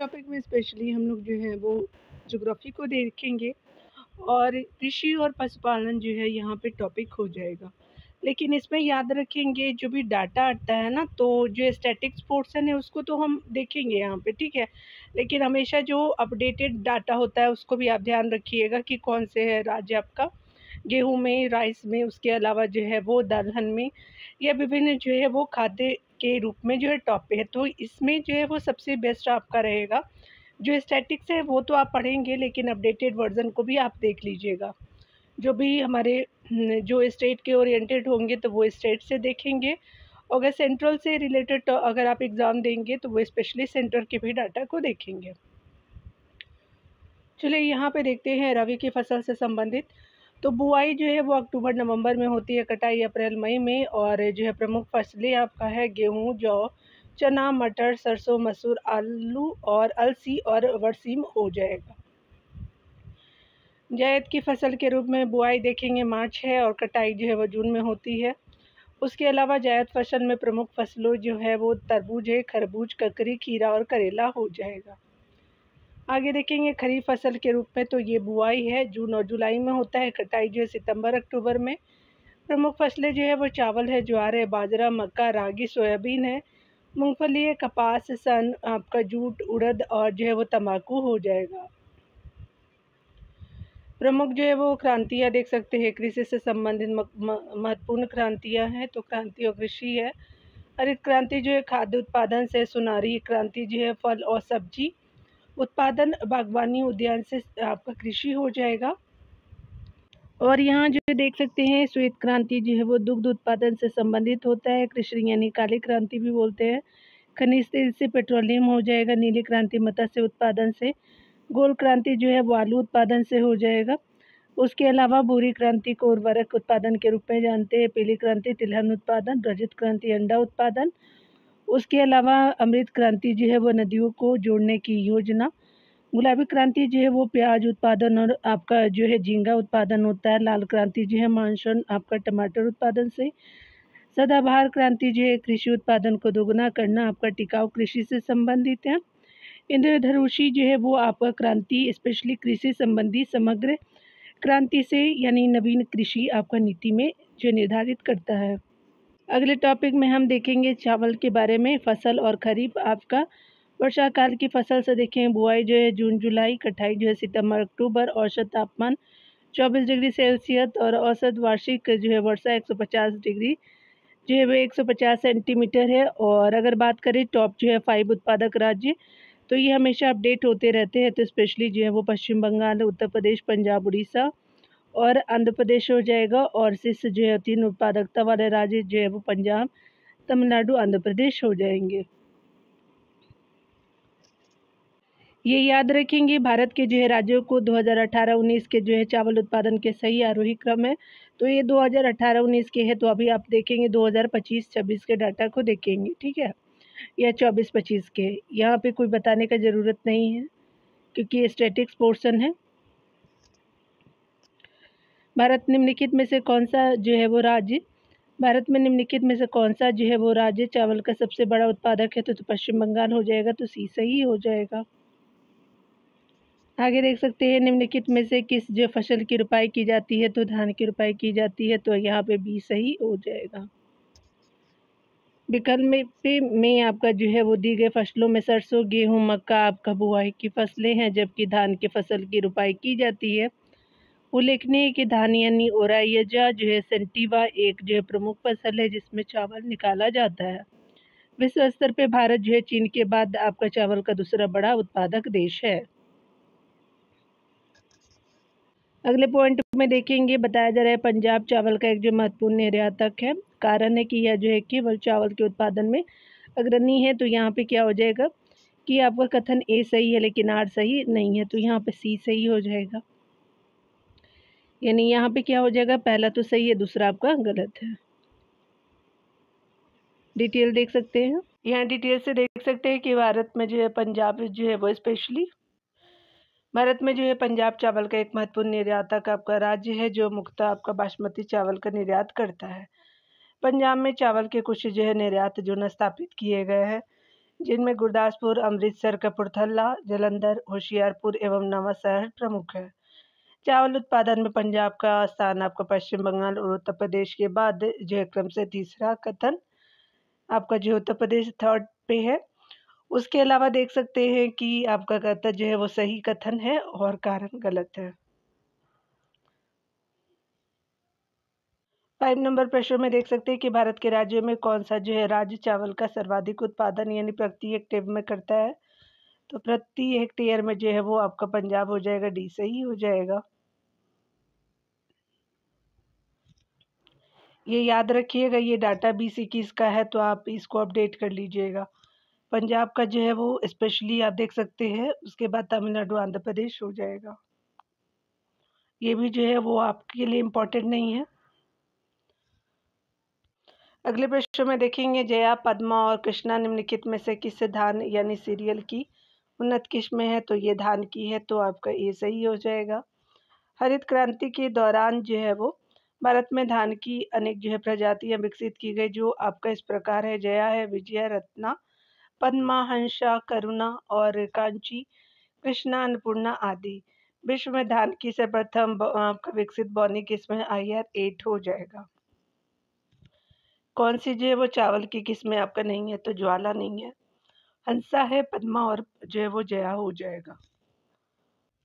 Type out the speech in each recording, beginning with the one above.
Topic में specially हम लोग जो है वो ज्योग्राफी को देखेंगे और कृषि और पशुपालन जो है यहाँ पे टॉपिक हो जाएगा। लेकिन इसमें याद रखेंगे जो भी डाटा आता है ना, तो जो स्टैटिक्स पोर्शन है उसको तो हम देखेंगे यहाँ पे, ठीक है। लेकिन हमेशा जो अपडेटेड डाटा होता है उसको भी आप ध्यान रखिएगा कि कौन से है राज्य आपका गेहूँ में, राइस में, उसके अलावा जो है वो दलहन में या विभिन्न जो है वो खाद्य के रूप में जो है टॉप पे है। तो इसमें जो है वो सबसे बेस्ट आपका रहेगा। जो स्टैटिक्स है वो तो आप पढ़ेंगे, लेकिन अपडेटेड वर्ज़न को भी आप देख लीजिएगा। जो भी हमारे जो स्टेट के ओरिएंटेड होंगे तो वो स्टेट से देखेंगे। अगर सेंट्रल से रिलेटेड तो अगर आप एग्ज़ाम देंगे तो वो स्पेशली सेंटर के भी डाटा को देखेंगे। चलिए यहाँ पे देखते हैं रबी की फसल से संबंधित। तो बुआई जो है वो अक्टूबर नवंबर में होती है, कटाई अप्रैल मई में। और जो है प्रमुख फसलें आपका है गेहूँ, जौ, चना, मटर, सरसों, मसूर, आलू और अलसी और बरसीम हो जाएगा। जायद की फसल के रूप में बुआई देखेंगे मार्च है और कटाई जो है वो जून में होती है। उसके अलावा जायद फसल में प्रमुख फसलों जो है वो तरबूज है, खरबूज, ककड़ी, खीरा और करेला हो जाएगा। आगे देखेंगे खरीफ फसल के रूप में, तो ये बुआई है जून और जुलाई में होता है, कटाई जो है सितंबर अक्टूबर में। प्रमुख फसलें जो है वो चावल है, ज्वार है, बाजरा, मक्का, रागी, सोयाबीन है, मूंगफली है, कपास, सन, आपका जूट, उड़द और जो है वो तंबाकू हो जाएगा। प्रमुख जो है वो क्रांतियाँ देख सकते हैं, कृषि से संबंधित महत्वपूर्ण क्रांतियाँ हैं। तो क्रांति और कृषि है। हरित क्रांति जो है खाद्य उत्पादन से, सुनहरी क्रांति जो है फल और सब्जी उत्पादन, बागवानी, उद्यान से आपका कृषि हो जाएगा। और यहाँ जो देख सकते हैं श्वेत क्रांति जो है वो दुग्ध उत्पादन से संबंधित होता है, कृषि यानी काली क्रांति भी बोलते हैं। खनिज तेल से पेट्रोलियम हो जाएगा। नीली क्रांति मत्स्य उत्पादन से। गोल क्रांति जो है वो आलू उत्पादन से हो जाएगा। उसके अलावा भूरी क्रांति को उर्वरक उत्पादन के रूप में जानते हैं। पीली क्रांति तिलहन उत्पादन। रजत क्रांति अंडा उत्पादन। उसके अलावा अमृत क्रांति जो है वो नदियों को जोड़ने की योजना। गुलाबी क्रांति जो है वो प्याज उत्पादन और आपका जो है झींगा उत्पादन होता है। लाल क्रांति जो है मानसून आपका टमाटर उत्पादन से। सदाबहार क्रांति जो है कृषि उत्पादन को दोगुना करना, आपका टिकाऊ कृषि से संबंधित है। इंद्रधनुषी जो है वो आपका क्रांति स्पेशली कृषि संबंधी समग्र क्रांति से यानी नवीन कृषि आपका नीति में जो निर्धारित करता है। अगले टॉपिक में हम देखेंगे चावल के बारे में। फसल और खरीफ आपका वर्षा काल की फसल से देखें बुआई जो है जून जुलाई, कटाई जो है सितंबर अक्टूबर। औसत तापमान 24 डिग्री सेल्सियस और औसत वार्षिक जो है वर्षा 150 डिग्री जो है वो 150 सेंटीमीटर है। और अगर बात करें टॉप जो है 5 उत्पादक राज्य, तो ये हमेशा अपडेट होते रहते हैं। तो स्पेशली जो है वो पश्चिम बंगाल, उत्तर प्रदेश, पंजाब, उड़ीसा और आंध्र प्रदेश हो जाएगा। और शीर्ष जो है 3 उत्पादकता वाले राज्य जो है वो पंजाब, तमिलनाडु, आंध्र प्रदेश हो जाएंगे। ये याद रखेंगे भारत के जो है राज्यों को 2018-19 के जो है चावल उत्पादन के सही आरोही क्रम है। तो ये 2018-19 के है, तो अभी आप देखेंगे 2025-26 के डाटा को देखेंगे, ठीक है, या 24-25 के। यहाँ पे कोई बताने का ज़रूरत नहीं है क्योंकि ये स्टैटिक्स पोर्शन है। भारत निम्नलिखित में से कौन सा जो है वो राज्य भारत में निम्नलिखित में से कौन सा जो है वो राज्य चावल का सबसे बड़ा उत्पादक है? तो पश्चिम बंगाल हो जाएगा। तो सी सही हो जाएगा। आगे देख सकते हैं निम्नलिखित में से किस जो फसल की रोपाई की जाती है? तो धान की रोपाई की जाती है। तो यहाँ पे बी सही हो जाएगा। विकल्प में आपका जो है वो दी गए फसलों में सरसों, गेहूं, मक्का आपका बुआई की फसलें हैं, जबकि धान की फसल की रोपाई की जाती है। उल्लेखनीय है कि धान यानी ओराइजा जो है सेंटिवा एक जो है प्रमुख फसल है जिसमें चावल निकाला जाता है। विश्व स्तर पे भारत जो है चीन के बाद आपका चावल का दूसरा बड़ा उत्पादक देश है। अगले पॉइंट में देखेंगे, बताया जा रहा है पंजाब चावल का एक जो महत्वपूर्ण निर्यातक है। कारण है कि यह जो है केवल चावल के उत्पादन में अग्रणी है। तो यहाँ पे क्या हो जाएगा कि आपका कथन ए सही है लेकिन आर सही नहीं है। तो यहाँ पे सी सही हो जाएगा। यानी यहाँ पे क्या हो जाएगा, पहला तो सही है, दूसरा आपका गलत है। डिटेल देख सकते हैं। यहाँ डिटेल से देख सकते हैं कि भारत में जो है पंजाब जो है वो स्पेशली भारत में जो है पंजाब चावल का एक महत्वपूर्ण निर्यातक आपका राज्य है जो मुख्यतः आपका बासमती चावल का निर्यात करता है। पंजाब में चावल के कुछ जो है निर्यात जो न स्थापित किए गए हैं। जिनमें गुरदासपुर, अमृतसर, कपूरथला, जालंधर, होशियारपुर एवं नवांशहर प्रमुख है। चावल उत्पादन में पंजाब का स्थान आपका पश्चिम बंगाल और उत्तर प्रदेश के बाद जो है क्रम से तीसरा कथन आपका जो उत्तर प्रदेश थर्ड पे है। उसके अलावा देख सकते हैं कि आपका कथन जो है वो सही कथन है और कारण गलत है। 5 नंबर प्रश्न में देख सकते हैं कि भारत के राज्यों में कौन सा जो है राज्य चावल का सर्वाधिक उत्पादन यानी प्रति हेक्टेयर में करता है। तो प्रति हेक्टेयर में जो है वो आपका पंजाब हो जाएगा, डी सही हो जाएगा। ये याद रखिएगा, ये डाटा 2021 का है तो आप इसको अपडेट कर लीजिएगा। पंजाब का जो है वो स्पेशली आप देख सकते हैं, उसके बाद तमिलनाडु, आंध्र प्रदेश हो जाएगा। ये भी जो है वो आपके लिए इम्पोर्टेंट नहीं है। अगले प्रश्न में देखेंगे, जया, पद्मा और कृष्णा निम्नलिखित में से किस धान यानी सीरियल की उन्नत किस्म है। तो ये धान की है तो आपका ये सही हो जाएगा। हरित क्रांति के दौरान जो है वो भारत में धान की अनेक जो है प्रजातियां विकसित की गई, जो आपका इस प्रकार है। जया है, विजया, रत्ना, पद्मा, हंसा, करुणा और कांची, कृष्णा, अन्नपूर्णा आदि। विश्व में धान की सर्वप्रथम आपका विकसित बौनी किस्म IR 8 हो जाएगा। कौन सी जो है वो चावल की किस्में आपका नहीं है। तो ज्वाला नहीं है, हंसा है, पद्मा और जो है वो जया हो जाएगा।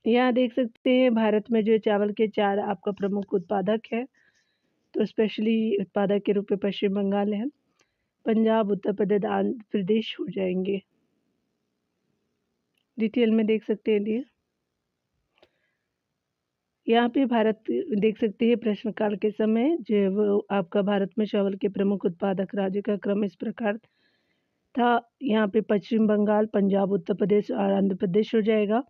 यहाँ देख सकते हैं भारत में जो चावल के 4 आपका प्रमुख उत्पादक है। तो स्पेशली उत्पादक के रूप में पश्चिम बंगाल है, पंजाब, उत्तर प्रदेश, आंध्र प्रदेश हो जाएंगे। डिटेल में देख सकते हैं ये। यहाँ पे भारत देख सकते हैं प्रश्नकाल के समय जो है वो आपका भारत में चावल के प्रमुख उत्पादक राज्य का क्रम इस प्रकार था। यहाँ पे पश्चिम बंगाल, पंजाब, उत्तर प्रदेश और आंध्र प्रदेश हो जाएगा।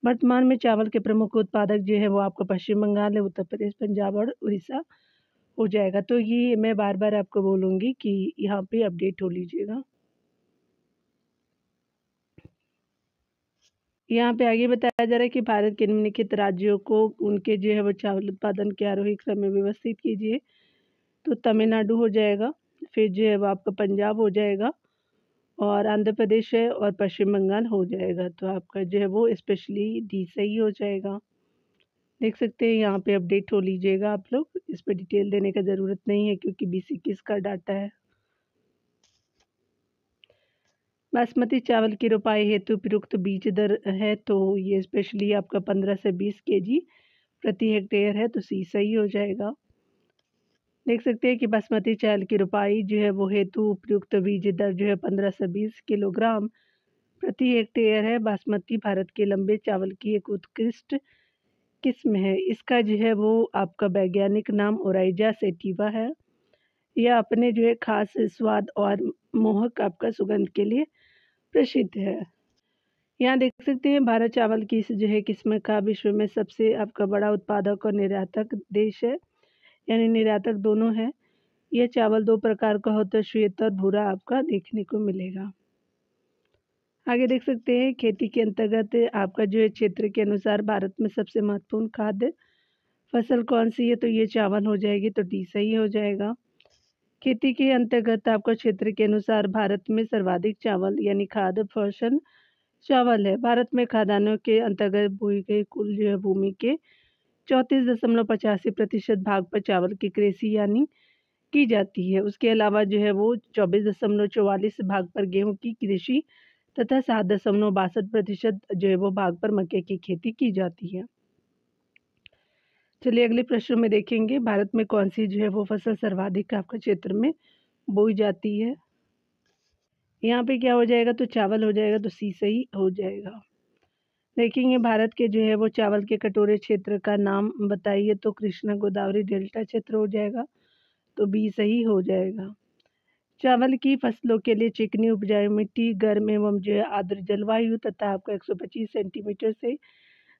वर्तमान में चावल के प्रमुख उत्पादक जो है वो आपका पश्चिम बंगाल है, उत्तर प्रदेश, पंजाब और उड़ीसा हो जाएगा। तो ये मैं बार बार आपको बोलूँगी कि यहाँ पे अपडेट हो लीजिएगा। यहाँ पे आगे बताया जा रहा है कि भारत के निम्नलिखित राज्यों को उनके जो है वो चावल उत्पादन के आरोही क्रम में व्यवस्थित कीजिए। तो तमिलनाडु हो जाएगा, फिर जो है वो आपका पंजाब हो जाएगा और आंध्र प्रदेश है और पश्चिम बंगाल हो जाएगा। तो आपका जो है वो स्पेशली डी सही हो जाएगा। देख सकते हैं यहाँ पे अपडेट हो लीजिएगा आप लोग, इस पर डिटेल देने का ज़रूरत नहीं है क्योंकि 2021 का डाटा है। बासमती चावल की रोपाई हेतु उपयुक्त बीज दर है। तो ये स्पेशली आपका 15 से 20 kg प्रति हेक्टेयर है, तो सी सही हो जाएगा। देख सकते हैं कि बासमती चावल की रोपाई जो है वो हेतु उपयुक्त बीज दर जो है 15 से 20 किलोग्राम प्रति हेक्टेयर है। बासमती भारत के लंबे चावल की एक उत्कृष्ट किस्म है। इसका जो है वो आपका वैज्ञानिक नाम ओराइजा सेटिवा है। यह अपने जो है खास स्वाद और मोहक आपका सुगंध के लिए प्रसिद्ध है। यहाँ देख सकते हैं भारत चावल की इस जो है किस्म का विश्व में सबसे आपका बड़ा उत्पादक और निर्यातक देश है, यानी निर्यातक दोनों है। यह चावल 2 प्रकार का होता है, श्वेत और भूरा आपका देखने को मिलेगा। आगे देख सकते हैं खेती के अंतर्गत आपका जो है क्षेत्र के अनुसार भारत में सबसे महत्वपूर्ण खाद्य फसल कौन सी है। तो ये चावल हो जाएगी, तो डी सही हो जाएगा। खेती के अंतर्गत आपका क्षेत्र के अनुसार भारत में सर्वाधिक चावल यानी खाद्य फसल चावल है। भारत में खाद्यान्नों के अंतर्गत बोई गई कुल जो है भूमि के 34.85% भाग पर चावल की कृषि यानी की जाती है। उसके अलावा जो है वो 24.44 भाग पर गेहूं की कृषि तथा 7.62% जो है वो भाग पर मक्के की खेती की जाती है। चलिए अगले प्रश्न में देखेंगे, भारत में कौन सी जो है वो फसल सर्वाधिक आपका क्षेत्र में बोई जाती है। यहाँ पे क्या हो जाएगा, तो चावल हो जाएगा, तो सी सही हो जाएगा। देखेंगे भारत के जो है वो चावल के कटोरे क्षेत्र का नाम बताइए। तो कृष्णा गोदावरी डेल्टा क्षेत्र हो जाएगा, तो बी सही हो जाएगा। चावल की फसलों के लिए चिकनी उपजाऊ मिट्टी, गर्म एवं जो है आर्द्र जलवायु तथा आपका 125 सेंटीमीटर से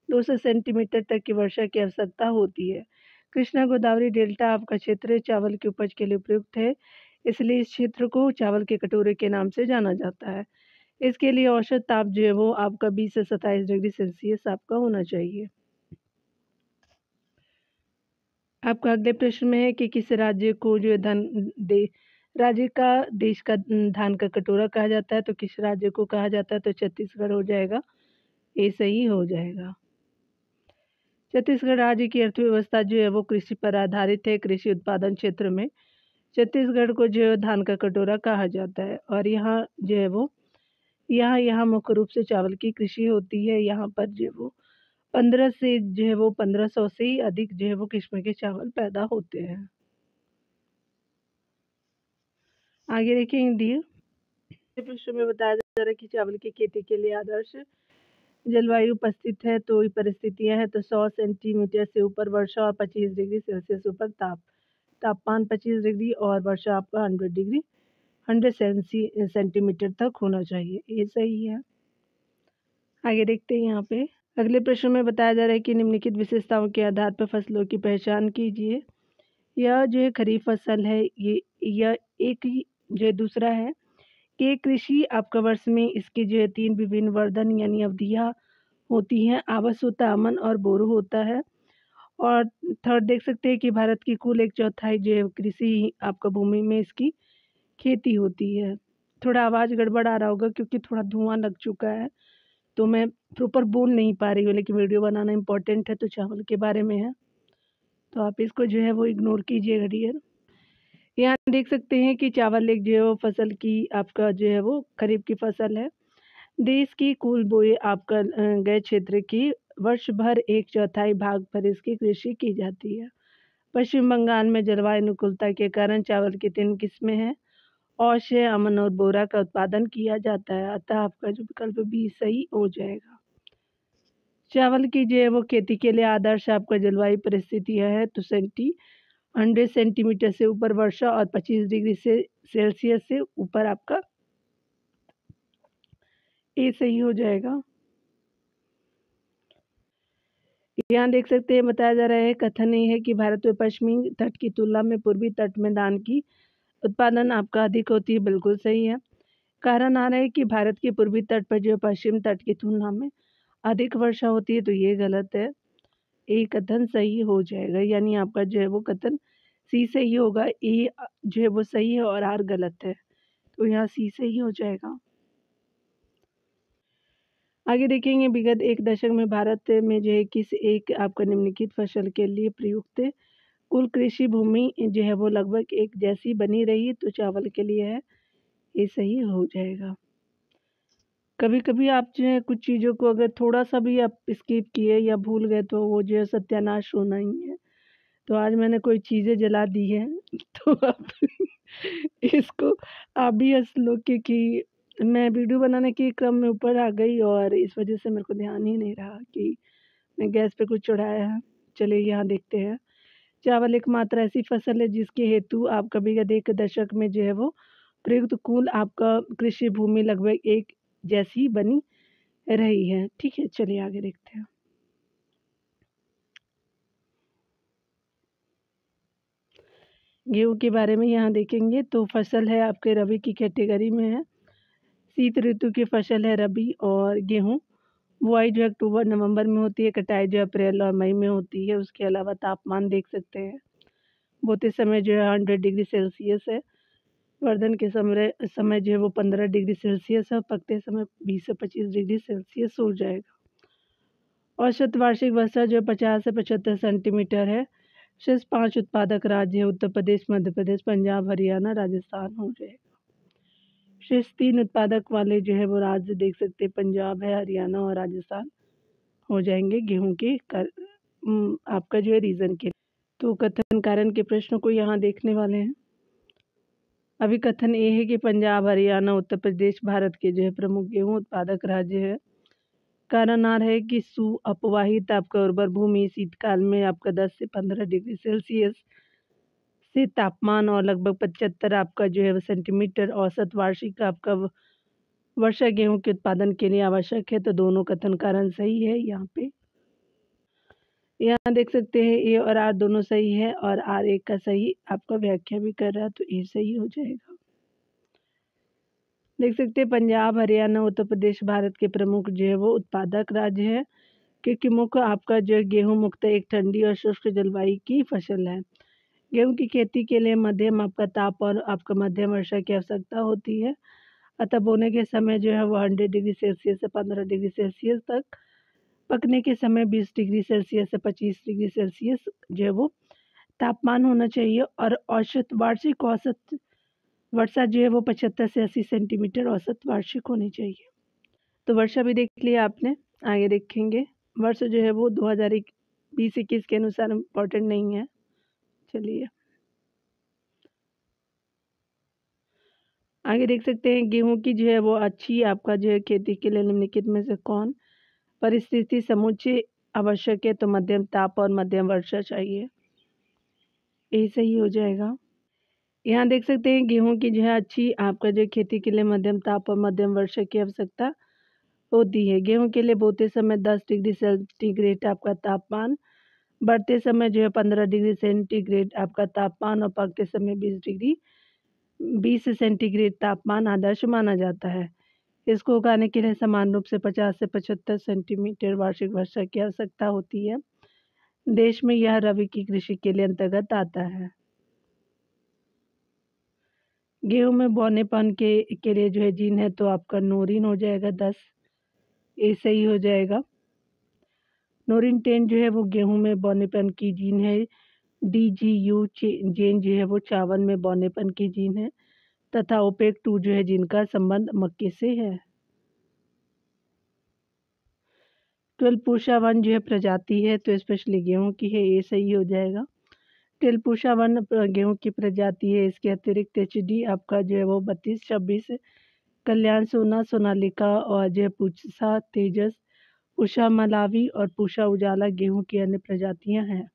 200 सेंटीमीटर तक की वर्षा की आवश्यकता होती है। कृष्णा गोदावरी डेल्टा आपका क्षेत्र चावल की उपज के लिए उपयुक्त है, इसलिए इस क्षेत्र को चावल के कटोरे के नाम से जाना जाता है। इसके लिए औसत ताप जो है वो आपका 20 से 27 डिग्री सेल्सियस आपका होना चाहिए। आपका अगले प्रश्न में है कि किस राज्य को जो धन राज्य का देश का धान का कटोरा कहा जाता है, तो किस राज्य को कहा जाता है? तो छत्तीसगढ़ हो जाएगा, ये सही हो जाएगा। छत्तीसगढ़ राज्य की अर्थव्यवस्था जो है वो कृषि पर आधारित है। कृषि उत्पादन क्षेत्र में छत्तीसगढ़ को जो है धान का कटोरा कहा जाता है, और यहाँ जो है वो यहाँ मुख्य रूप से चावल की कृषि होती है। यहाँ पर जो है वो 1500 से ही अधिक जो है वो किस्म के चावल पैदा होते हैं। आगे देखेंगे डी प्रश्न में बताया जा रहा है कि चावल की खेती के लिए आदर्श जलवायु उपस्थित है। तो परिस्थितियां हैं, तो 100 सेंटीमीटर से ऊपर वर्षा और 25 डिग्री सेल्सियस ऊपर तापमान 25 डिग्री और वर्षा आपका 100 सेंटीमीटर तक होना चाहिए, ये सही है। आगे देखते हैं यहाँ पे अगले प्रश्न में बताया जा रहा है कि निम्नलिखित विशेषताओं के आधार पर फसलों की पहचान कीजिए। यह जो है खरीफ फसल है, यह एक ही जो दूसरा है कि कृषि आपका वर्ष में इसके जो है 3 विभिन्न वर्धन यानी अवधियाँ होती हैं। आवस होता है, अमन और बोरो होता है। और थर्ड देख सकते हैं कि भारत की कुल 1/4 जो है कृषि आपका भूमि में इसकी खेती होती है। थोड़ा आवाज़ गड़बड़ आ रहा होगा क्योंकि थोड़ा धुआं लग चुका है, तो मैं प्रॉपर बोल नहीं पा रही हूँ, लेकिन वीडियो बनाना इम्पोर्टेंट है तो चावल के बारे में है, तो आप इसको जो है वो इग्नोर कीजिएगा डियर। यहाँ देख सकते हैं कि चावल एक जो है वो फसल की आपका जो है वो खरीफ की फसल है। देश की कुल बोए आपका गए क्षेत्र की वर्ष भर 1/4 भाग पर इसकी कृषि की जाती है। पश्चिम बंगाल में जलवायु अनुकूलता के कारण चावल की 3 किस्में हैं। औशे, अमन और बोरा का उत्पादन किया जाता है, अतः आपका जो विकल्प बी सही हो जाएगा। चावल की जो है वो खेती के लिए आदर्श आपका जलवायु परिस्थितियाँ है, तो 100 सेंटीमीटर से ऊपर वर्षा और 25 डिग्री से सेल्सियस से ऊपर आपका ए सही हो जाएगा। यहाँ देख सकते हैं बताया जा रहा है, कथन ये है कि भारत में पश्चिमी तट की तुलना में पूर्वी तट में धान की उत्पादन आपका अधिक होती है, बिल्कुल सही है। कारण आ रहा है कि भारत के पूर्वी तट पर जो पश्चिम तट की तुलना में अधिक वर्षा होती है, तो ये गलत है, ए कथन सही हो जाएगा। यानी आपका जो है वो कथन सी सही होगा, ए जो है वो सही है और आर गलत है, तो यहाँ सी सही हो जाएगा। आगे देखेंगे विगत 1 दशक में भारत में जो है किस एक आपका निम्नलिखित फसल के लिए प्रयुक्त कुल कृषि भूमि जो है वो लगभग एक जैसी बनी रही, तो चावल के लिए है, ये सही हो जाएगा। कभी कभी आप जो है कुछ चीज़ों को अगर थोड़ा सा भी आप स्किप किए या भूल गए तो वो जो है सत्यानाश होना ही है। तो आज मैंने कोई चीज़ें जला दी है तो आप इसको आप भी हंस लो, क्योंकि मैं वीडियो बनाने के क्रम में ऊपर आ गई और इस वजह से मेरे को ध्यान ही नहीं रहा कि मैं गैस पे कुछ चढ़ाया है। चलिए यहाँ देखते हैं। चावल एकमात्र ऐसी फसल है जिसके हेतु आपका विगत 1 दशक में जो है वो प्रयुक्त कुल आपका कृषि भूमि लगभग एक जैसी बनी रही है। ठीक है, चलिए आगे देखते हैं। गेहूँ के बारे में यहाँ देखेंगे, तो फसल है आपके रबी की कैटेगरी में है। शीत ऋतु की फसल है रबी, और गेहूँ बुआई जो अक्टूबर नवंबर में होती है, कटाई जो अप्रैल और मई में होती है। उसके अलावा तापमान देख सकते हैं, बोते समय जो है 100 डिग्री सेल्सियस है। वर्धन के समय जो है वो 15 डिग्री सेल्सियस है, पकते समय 20 से 25 डिग्री सेल्सियस हो जाएगा। औसत वार्षिक वर्षा जो 50 से 75 सेंटीमीटर है। शीर्ष 5 उत्पादक राज्य है उत्तर प्रदेश, मध्य प्रदेश, पंजाब, हरियाणा, राजस्थान हो जाएगा। शीर्ष 3 उत्पादक वाले जो है वो राज्य देख सकते हैं, पंजाब है, हरियाणा और राजस्थान हो जाएंगे गेहूं के आपका जो है रीजन के। तो कथन कारण के प्रश्नों को यहाँ देखने वाले हैं। अभी कथन ये है कि पंजाब, हरियाणा, उत्तर प्रदेश भारत के जो है प्रमुख गेहूं उत्पादक राज्य है। कारण आ रहा है कि अपवाहित आपका उर्वर भूमि शीतकाल में आपका 10 से 15 डिग्री सेल्सियस से तापमान और लगभग 75 आपका जो है सेंटीमीटर औसत वार्षिक आपका वर्षा गेहूं के उत्पादन के लिए आवश्यक है। तो दोनों कथन कारण सही है। यहाँ देख सकते हैं ए और आर दोनों सही है, और आर एक का सही आपका व्याख्या भी कर रहा है, तो ए सही हो जाएगा। देख सकते हैं पंजाब, हरियाणा, उत्तर प्रदेश भारत के प्रमुख जो है वो उत्पादक राज्य है, क्योंकि मुख्य आपका जो है गेहूँ मुख्यतः एक ठंडी और शुष्क जलवायु की फसल है। गेहूँ की खेती के लिए मध्यम आपका ताप और आपका मध्यम वर्षा की आवश्यकता होती है। अतः बोने के समय जो है वो 100 डिग्री सेल्सियस से 15 डिग्री सेल्सियस तक, पकने के समय 20 डिग्री सेल्सियस से 25 डिग्री सेल्सियस जो है वो तापमान होना चाहिए और वार्षिक औसत वर्षा जो है वो 75 से 80 सेंटीमीटर औसत वार्षिक होनी चाहिए। तो वर्षा भी देख लिया आपने, आगे देखेंगे। वर्ष जो है वो 2020-21 के अनुसार इम्पोर्टेंट नहीं है। चलिए आगे देख सकते हैं, गेहूं की जो है वो अच्छी आपका जो है खेती के लिए निम्नलिखित में से कौन परिस्थिति समुच्चय आवश्यक है? तो मध्यम ताप और मध्यम वर्षा चाहिए, यही सही हो जाएगा। यहाँ देख सकते हैं गेहूं की जो है अच्छी आपका जो खेती के लिए मध्यम ताप और मध्यम वर्षा की आवश्यकता होती है। गेहूं के लिए बोते समय 10 डिग्री सेंटीग्रेड आपका तापमान, बढ़ते समय जो है 15 डिग्री सेंटीग्रेड आपका तापमान और पकते समय 20 सेंटीग्रेड तापमान आदर्श माना जाता है। इसको उगाने के लिए समान रूप से 50 से 75 सेंटीमीटर वार्षिक वर्षा की आवश्यकता होती है। देश में यह रबी की कृषि के लिए अंतर्गत आता है। गेहूं में बौनेपन के लिए जो है जीन है तो आपका नोरिन हो जाएगा 10, ये सही हो जाएगा। नोरिन 10 जो है वो गेहूं में बौनेपन की जीन है। DGU जीन जो है वो चावल में बौनेपन की जीन है तथा ओपेक 2 जो है जिनका संबंध मक्के से है। 12 पूषा 1 जो है प्रजाति है तो स्पेशली गेहूं की है, ये सही हो जाएगा। 12 पूषा 1 गेहूं की प्रजाति है। इसके अतिरिक्त HD आपका जो है वो 32-26, कल्याण सोना, सोनालिका और जो है पूषा तेजस, पूषा मलावी और पूषा उजाला गेहूं की अन्य प्रजातियां हैं।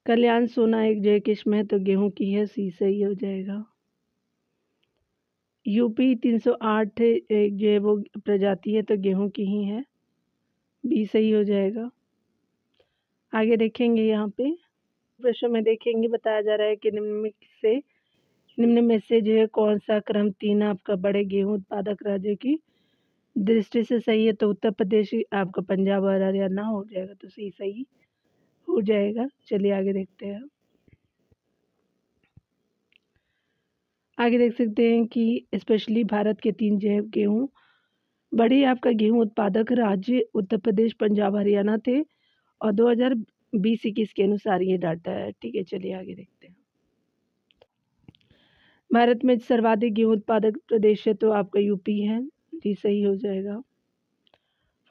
कल्याण सोना एक जो है किस्म है तो गेहूं की है, सी सही हो जाएगा। UP 308 एक जो है वो प्रजाति है तो गेहूं की ही है, बी सही हो जाएगा। आगे देखेंगे यहाँ पे प्रश्न में देखेंगे, बताया जा रहा है कि निम्न में से जो है कौन सा क्रम 3 आपका बड़े गेहूं उत्पादक राज्य की दृष्टि से सही है? तो उत्तर प्रदेश, आपका पंजाब और हरियाणा हो जाएगा, तो सही हो जाएगा। चलिए आगे देखते हैं। आगे देख सकते हैं कि स्पेशली भारत के 3 जो है गेहूं बड़े आपका गेहूं उत्पादक राज्य उत्तर प्रदेश, पंजाब, हरियाणा थे और 2020-21 के अनुसार ये डाटा है। ठीक है, चलिए आगे देखते हैं। भारत में सर्वाधिक गेहूं उत्पादक प्रदेश है तो आपका UP है, डी सही हो जाएगा।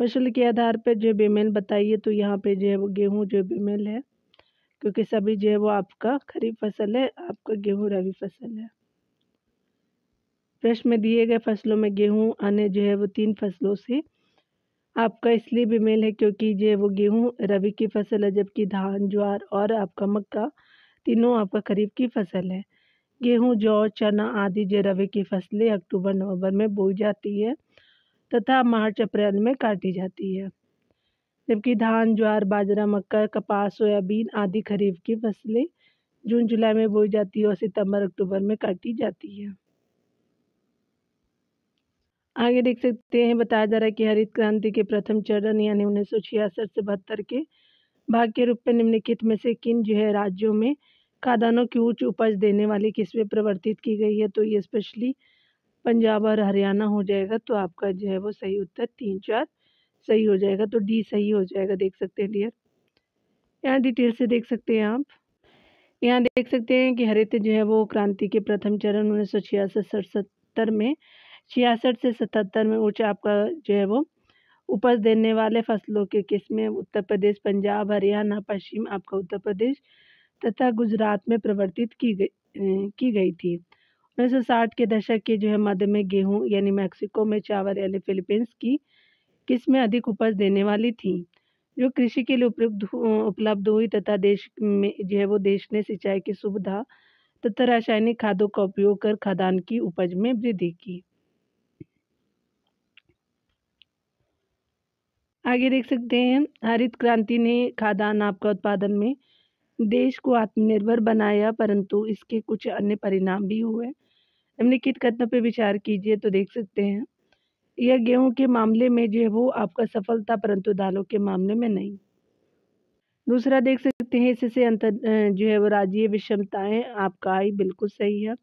फसल के आधार पर जो बेमेल बताइए, तो यहाँ पे जो है वो गेहूं जो बेमेल है क्योंकि सभी जो है वो आपका खरीफ फसल है, आपका गेहूं रबी फसल है। प्रश्न में दिए गए फसलों में गेहूं अन्य जो है वो 3 फसलों से आपका इसलिए बेमेल है क्योंकि जो है वो गेहूं रबी की फसल है, जबकि धान, ज्वार और आपका मक्का तीनों आपका खरीफ की फसल है। गेहूं, जौ, चना आदि जो रबी की फसलें अक्टूबर-नवंबर में बोई जाती है तथा मार्च-अप्रैल में काटी जाती है, जबकि धान, ज्वार, बाजरा, मक्का, कपास, सोयाबीन आदि खरीफ की फसलें जून-जुलाई में बोई जाती है और सितंबर-अक्टूबर में काटी जाती है। आगे देख सकते हैं, बताया जा रहा है कि हरित क्रांति के प्रथम चरण यानी 1966 से 72 के भाग के रूप में निम्नलिखित में से किन जो है राज्यों में खाद्यान्नों की उच्च उपज देने वाली किस्में प्रवर्तित की गई है? तो ये स्पेशली पंजाब और हरियाणा हो जाएगा। तो आपका जो है वो सही उत्तर 3-4 सही हो जाएगा, तो डी सही हो जाएगा। देख सकते हैं डियर, यहाँ डिटेल से देख सकते हैं आप। यहाँ देख सकते हैं कि हरित जो है वो क्रांति के प्रथम चरण 1966-77 में, 66 से 77 में उच्च आपका जो है वो उपज देने वाले फसलों के किस्में उत्तर प्रदेश, पंजाब, हरियाणा, पश्चिम आपका उत्तर प्रदेश तथा गुजरात में प्रवर्तित की गई थी। 1960 के दशक के जो है मध्य में गेहूं यानी मैक्सिको में, चावल यानी फिलीपींस की किस्में अधिक उपज देने वाली थी, जो कृषि के लिए उपलब्ध हुई तथा देश में जो है वो देश ने सिंचाई की सुविधा तथा रासायनिक खादों का उपयोग कर खाद्यान्न की उपज में वृद्धि की। आगे देख सकते हैं, हरित क्रांति ने खाद्यान्न आपका उत्पादन में देश को आत्मनिर्भर बनाया, परंतु इसके कुछ अन्य परिणाम भी हुए। निम्नलिखित कथनों पर विचार कीजिए। तो देख सकते हैं, यह गेहूं के मामले में जो है वो आपका सफल था, परंतु दालों के मामले में नहीं। दूसरा देख सकते हैं इससे अंतर जो है वो राज्यीय विषमताएं आपका आई बिल्कुल सही है।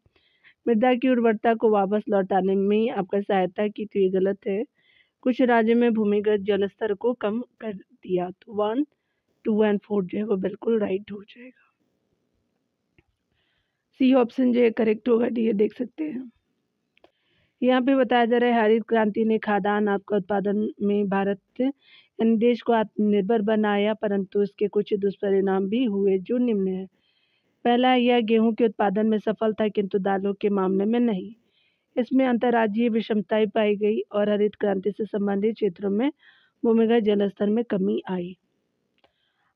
मृदा की उर्वरता को वापस लौटाने में आपका सहायता की तो ये गलत है। कुछ राज्यों में भूमिगत जल स्तर को कम कर दिया तो 1, 2 एंड 4 जो है वो बिल्कुल राइट हो जाएगा। सी ऑप्शन जो है करेक्ट होगा, ये देख सकते हैं। यहाँ पे बताया जा रहा है हरित क्रांति ने खाद्यान्न आपका उत्पादन में भारत यानी देश को आत्मनिर्भर बनाया, परंतु इसके कुछ दुष्परिणाम भी हुए जो निम्न है। पहला, यह गेहूं के उत्पादन में सफल था किंतु दालों के मामले में नहीं। इसमें अंतर्राज्यीय विषमताएं पाई गई और हरित क्रांति से संबंधित क्षेत्रों में भूमिगत जल स्तर में कमी आई।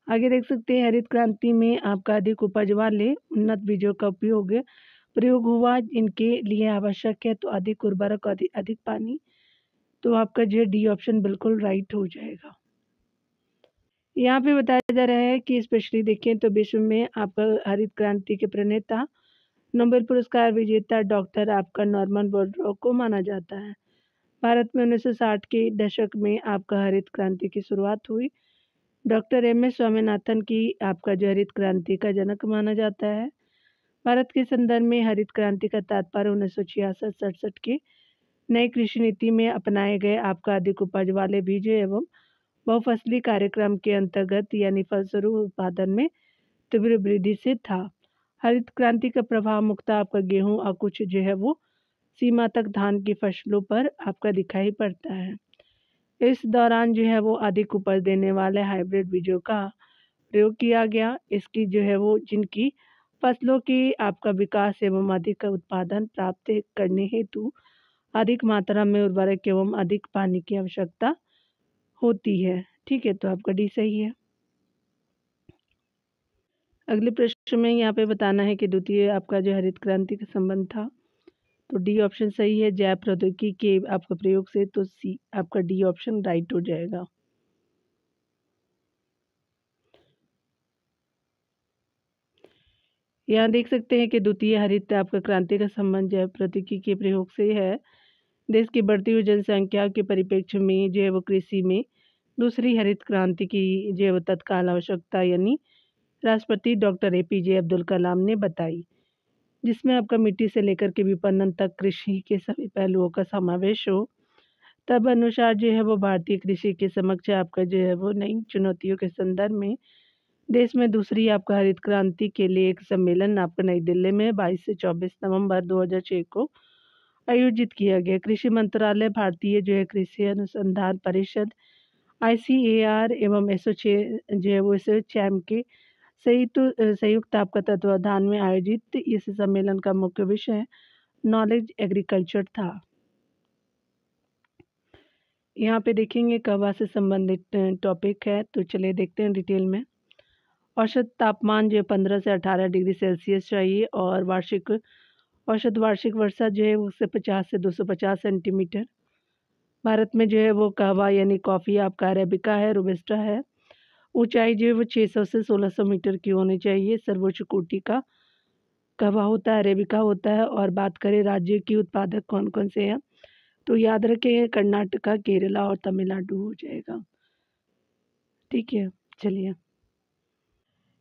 आगे देख सकते हैं हरित क्रांति में आपका अधिक उपज वाले उन्नत बीजों का प्रयोग हुआ, इनके लिए आवश्यक है तो अधिक उर्वरक और अधिक पानी। तो आपका जो डी ऑप्शन बिल्कुल राइट हो जाएगा। यहाँ पे बताया जा रहा है कि स्पेशली देखें तो विश्व में आपका हरित क्रांति के प्रणेता नोबेल पुरस्कार विजेता डॉक्टर आपका नॉर्मन बोरलॉग को माना जाता है। भारत में 1960 के दशक में आपका हरित क्रांति की शुरुआत हुई। Doctor MS. स्वामीनाथन की आपका जो हरित क्रांति का जनक माना जाता है। भारत के संदर्भ में हरित क्रांति का तात्पर्य 1966-67 के नई कृषि नीति में अपनाए गए आपका अधिक उपज वाले बीज एवं बहुफसली कार्यक्रम के अंतर्गत यानी फलस्वरूप उत्पादन में तीव्र वृद्धि से था। हरित क्रांति का प्रभाव मुख्यतः आपका गेहूं और कुछ जो है वो सीमा तक धान की फसलों पर आपका दिखाई पड़ता है। इस दौरान जो है वो अधिक उपज देने वाले हाइब्रिड बीजों का प्रयोग किया गया। इसकी जो है वो जिनकी फसलों की आपका विकास एवं अधिक उत्पादन प्राप्त करने हेतु अधिक मात्रा में उर्वरक एवं अधिक पानी की आवश्यकता होती है। ठीक है, तो आपका डी सही है। अगले प्रश्न में यहाँ पे बताना है कि द्वितीय आपका जो हरित क्रांति का संबंध था, तो डी ऑप्शन सही है। जैव प्रौद्योगिकी के आपका प्रयोग से, तो सी आपका डी ऑप्शन राइट हो जाएगा। यहाँ देख सकते हैं कि द्वितीय हरित आपका क्रांति का संबंध जैव प्रौद्योगिकी के प्रयोग से है। देश की बढ़ती हुई जनसंख्या के परिप्रेक्ष्य में जो है वो कृषि में दूसरी हरित क्रांति की जो है वो तत्काल आवश्यकता यानी राष्ट्रपति डॉक्टर APJ अब्दुल कलाम ने बताई, जिसमें आपका मिट्टी से लेकर के विपणन तक कृषि के सभी पहलुओं का समावेश हो। तब अनुसार जो है वो भारतीय कृषि के समक्ष आपका जो है वो नई चुनौतियों के संदर्भ में देश में दूसरी आपका हरित क्रांति के लिए एक सम्मेलन आपका नई दिल्ली में 22 से 24 नवंबर 2006 को आयोजित किया गया। कृषि मंत्रालय, भारतीय जो है कृषि अनुसंधान परिषद ICAR एवं एसोचैम जो है वो एसोचैम के संयुक्त आपका तत्वाधान में आयोजित इस सम्मेलन का मुख्य विषय नॉलेज एग्रीकल्चर था। यहाँ पे देखेंगे कहवा से संबंधित टॉपिक है, तो चलिए देखते हैं डिटेल में। औसत तापमान जो है 15 से 18 डिग्री सेल्सियस चाहिए और औसत वार्षिक वर्षा जो है उससे 50 से 250 सेंटीमीटर। भारत में जो है वो कहवा यानी कॉफ़ी आपका अरेबिका है, रोबस्टा है। ऊंचाई जो है वो 600 से 1600 मीटर की होनी चाहिए। सर्वोच्च कोटि का कहवा होता है, अरेबिका होता है। और बात करें राज्य की उत्पादक कौन कौन से हैं, तो याद रखें कर्नाटका, केरला और तमिलनाडु हो जाएगा। ठीक है, चलिए